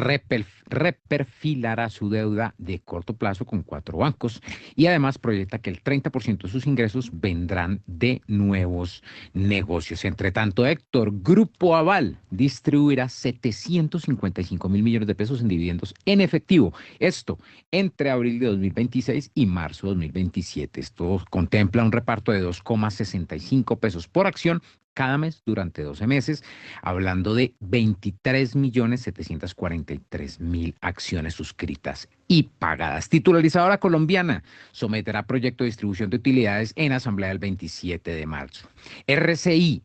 reperfilará su deuda de corto plazo con 4 bancos y además proyecta que el 30% de sus ingresos vendrán de nuevos negocios. Entre tanto, Héctor, Grupo Aval distribuirá 755.000 millones de pesos en dividendos en efectivo. Esto entre abril de 2026 y marzo de 2027. Esto contempla un reparto de 2,65 pesos por acción cada mes durante 12 meses, hablando de 23.743.000 acciones suscritas y pagadas. Titularizadora colombiana someterá proyecto de distribución de utilidades en asamblea el 27 de marzo. RCI,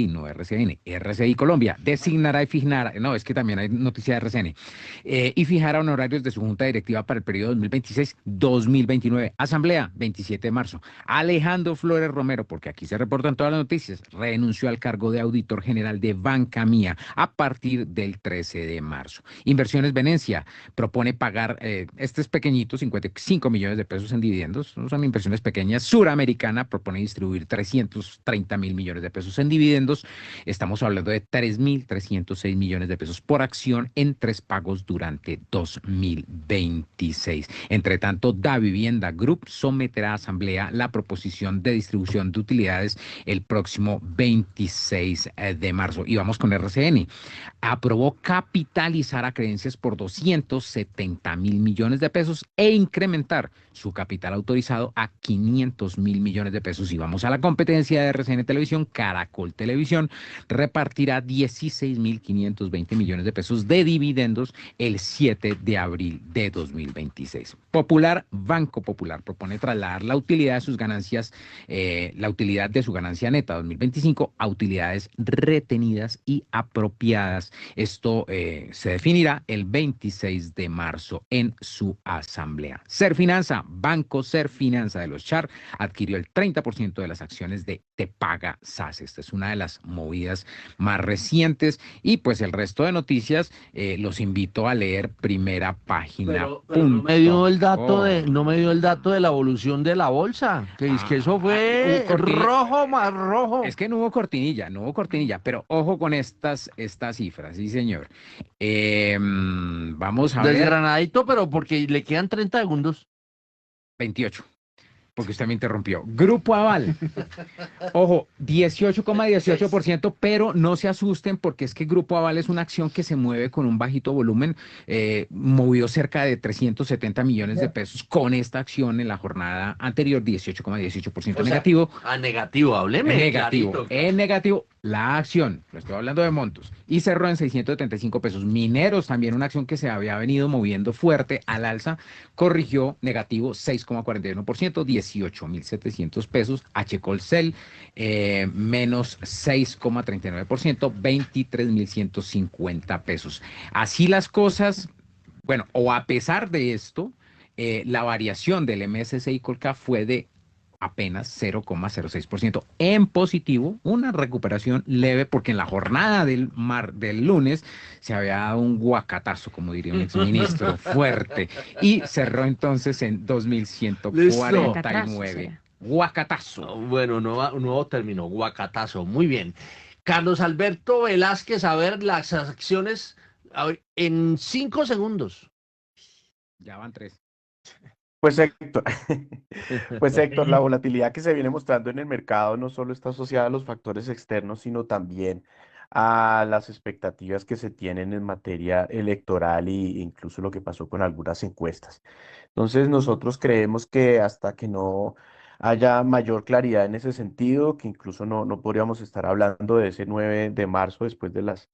no RCN, RCI Colombia, designará y fijará, no, es que también hay noticia de RCN, y fijará honorarios de su junta directiva para el periodo 2026-2029. Asamblea, 27 de marzo. Alejandro Flores Romero, porque aquí se reportan todas las noticias, renunció al cargo de auditor general de Banca Mía a partir del 13 de marzo. Inversiones Venecia propone pagar, este es pequeñito, 55 millones de pesos en dividendos, no son inversiones pequeñas. Suramericana propone distribuir 330.000 millones de pesos en dividendos. Estamos hablando de 3.306 millones de pesos por acción en 3 pagos durante 2026. Entre tanto, Davivienda Group someterá a asamblea la proposición de distribución de utilidades el próximo 26 de marzo. Y vamos con RCN. Aprobó capitalizar a creencias por 270.000 millones de pesos e incrementar su capital autorizado a 500.000 millones de pesos. Y vamos a la competencia de RCN Televisión. Caracol Televisión repartirá 16.520 millones de pesos de dividendos el 7 de abril de 2026. Banco Popular propone trasladar la utilidad de sus ganancias, la utilidad de su ganancia neta 2025 a utilidades retenidas y apropiadas. Esto se definirá el 26 de marzo en su asamblea. Serfinanza, Banco Serfinanza de los Char, adquirió el 30% de las acciones de Tepaga SAS. Esta es una de las movidas más recientes y pues el resto de noticias los invito a leer primera página. Pero no me dio el dato de la evolución de la bolsa, que es que eso fue rojo más rojo. Es que no hubo cortinilla, pero ojo con estas cifras, sí señor. Vamos a ver. Desgranadito, pero porque le quedan 30 segundos. 28. Porque usted me interrumpió. Grupo Aval. Ojo, 18,18%, pero no se asusten porque es que Grupo Aval es una acción que se mueve con un bajito volumen. Movió cerca de 370 millones de pesos con esta acción en la jornada anterior, 18,18% negativo. Negativo, hábleme. Negativo. En negativo, la acción, lo estoy hablando de montos, y cerró en 675 pesos. Mineros, también una acción que se había venido moviendo fuerte al alza, corrigió negativo 6,41%, 18.700 pesos. Colcel, menos 6,39%, 23.150 pesos. Así las cosas, bueno, o a pesar de esto, la variación del MSCI Colcap fue de apenas 0,06% en positivo, una recuperación leve porque en la jornada del lunes se había dado un guacatazo, como diría un exministro, fuerte, y cerró entonces en 2.149. Guacatazo. Bueno, nuevo término, guacatazo, muy bien. Carlos Alberto Velázquez, a ver las acciones en 5 segundos. Ya van 3. Pues Héctor, la volatilidad que se viene mostrando en el mercado no solo está asociada a los factores externos, sino también a las expectativas que se tienen en materia electoral e incluso lo que pasó con algunas encuestas. Entonces, nosotros creemos que hasta que no haya mayor claridad en ese sentido, que incluso no podríamos estar hablando de ese 9 de marzo después de las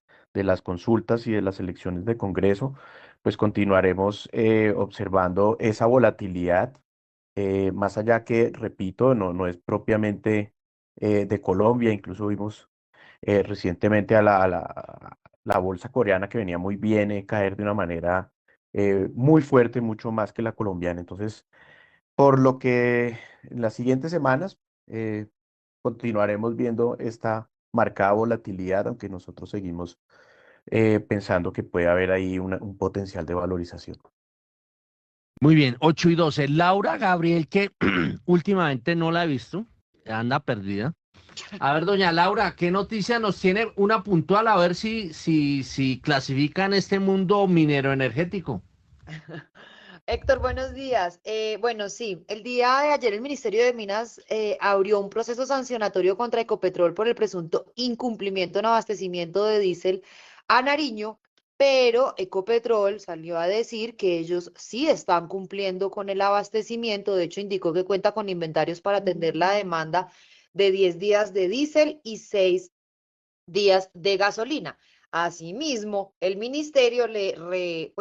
consultas y de las elecciones de Congreso, pues continuaremos observando esa volatilidad, más allá que, repito, no es propiamente de Colombia. Incluso vimos recientemente a la bolsa coreana, que venía muy bien, caer de una manera muy fuerte, mucho más que la colombiana. Entonces, por lo que en las siguientes semanas continuaremos viendo esta marcada volatilidad, aunque nosotros seguimos pensando que puede haber ahí un potencial de valorización. Muy bien, 8:12. Laura Gabriel, que últimamente no la he visto, anda perdida. A ver, doña Laura, ¿qué noticia nos tiene? Una puntual, a ver si clasifica en este mundo minero energético. Héctor, buenos días. Bueno, sí, el día de ayer el Ministerio de Minas abrió un proceso sancionatorio contra Ecopetrol por el presunto incumplimiento en abastecimiento de diésel a Nariño, pero Ecopetrol salió a decir que ellos sí están cumpliendo con el abastecimiento. De hecho, indicó que cuenta con inventarios para atender la demanda de 10 días de diésel y 6 días de gasolina. Asimismo, el ministerio le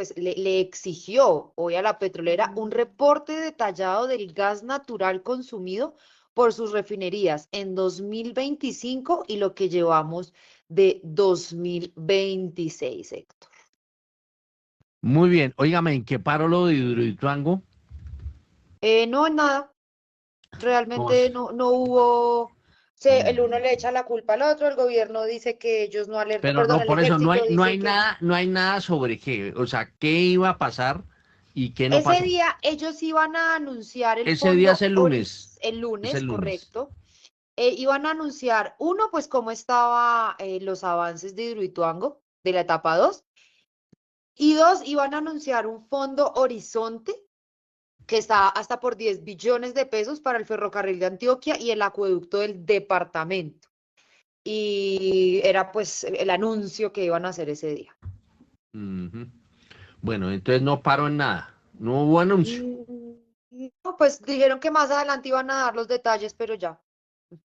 exigió hoy a la petrolera un reporte detallado del gas natural consumido por sus refinerías en 2025 y lo que llevamos de 2026, Héctor. Muy bien. Óigame, ¿en qué paró lo de Hidroituango? No, nada. Realmente Vamos. no hubo. El uno le echa la culpa al otro, el gobierno dice que ellos no alertaron, Pero perdón, no, el por eso no ejército hay, dice que no hay nada sobre qué, o sea, qué iba a pasar y qué no ese pasó. día ellos iban a anunciar el Ese día es fondo el lunes. el Es lunes, el lunes. correcto. Iban a anunciar, uno, pues cómo estaban los avances de Hidroituango, de la etapa 2, y dos, iban a anunciar un fondo Horizonte que está hasta por 10 billones de pesos para el ferrocarril de Antioquia y el acueducto del departamento. Y era pues el anuncio que iban a hacer ese día. Ujú. Bueno, entonces no paró en nada. No hubo anuncio. No, pues dijeron que más adelante iban a dar los detalles, pero ya.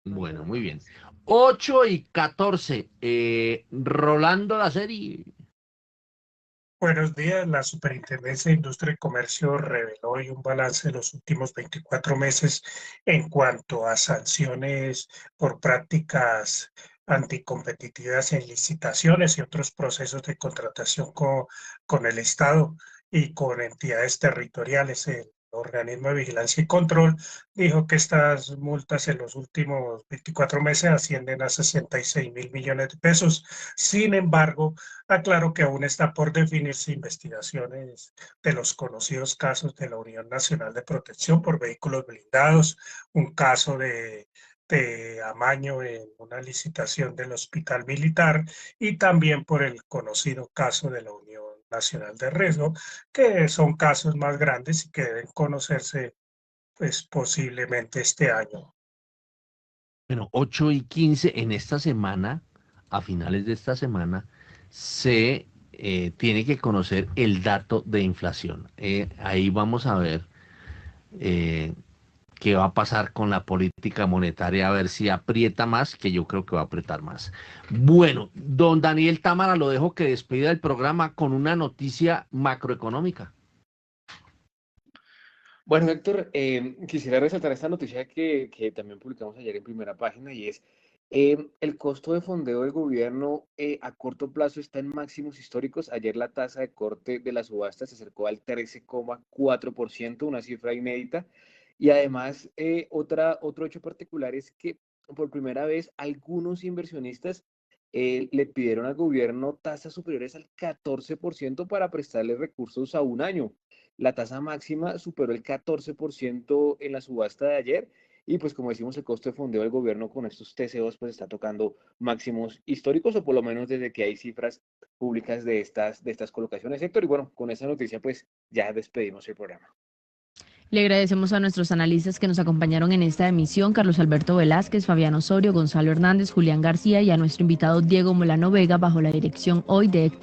No Bueno, dijeron muy nada bien. más. 8:14. Rolando la serie. Buenos días. La Superintendencia de Industria y Comercio reveló hoy un balance de los últimos 24 meses en cuanto a sanciones por prácticas anticompetitivas en licitaciones y otros procesos de contratación con el Estado y con entidades territoriales. El organismo de vigilancia y control dijo que estas multas en los últimos 24 meses ascienden a 66.000 millones de pesos. Sin embargo, aclaro que aún está por definirse investigaciones de los conocidos casos de la Unión Nacional de Protección por Vehículos Blindados, un caso de amaño en una licitación del Hospital Militar y también por el conocido caso de la Unión Nacional de Riesgo, que son casos más grandes y que deben conocerse pues posiblemente este año. Bueno, 8:15 en esta semana, a finales de esta semana, se tiene que conocer el dato de inflación. Ahí vamos a ver eh, qué va a pasar con la política monetaria, a ver si aprieta más, que yo creo que va a apretar más. Bueno, don Daniel Támara, lo dejo que despida el programa con una noticia macroeconómica. Bueno, Héctor, quisiera resaltar esta noticia que también publicamos ayer en primera página y es el costo de fondeo del gobierno a corto plazo está en máximos históricos. Ayer la tasa de corte de la subasta se acercó al 13,4%, una cifra inédita. Y además, otro hecho particular es que por primera vez algunos inversionistas le pidieron al gobierno tasas superiores al 14% para prestarle recursos a un año. La tasa máxima superó el 14% en la subasta de ayer y pues como decimos el costo de fondeo del gobierno con estos TCOs pues está tocando máximos históricos o por lo menos desde que hay cifras públicas de estas colocaciones, Héctor. Y bueno, con esa noticia pues ya despedimos el programa. Le agradecemos a nuestros analistas que nos acompañaron en esta emisión, Carlos Alberto Velázquez, Fabián Osorio, Gonzalo Hernández, Julián García y a nuestro invitado Diego Molano Vega bajo la dirección hoy de Héctor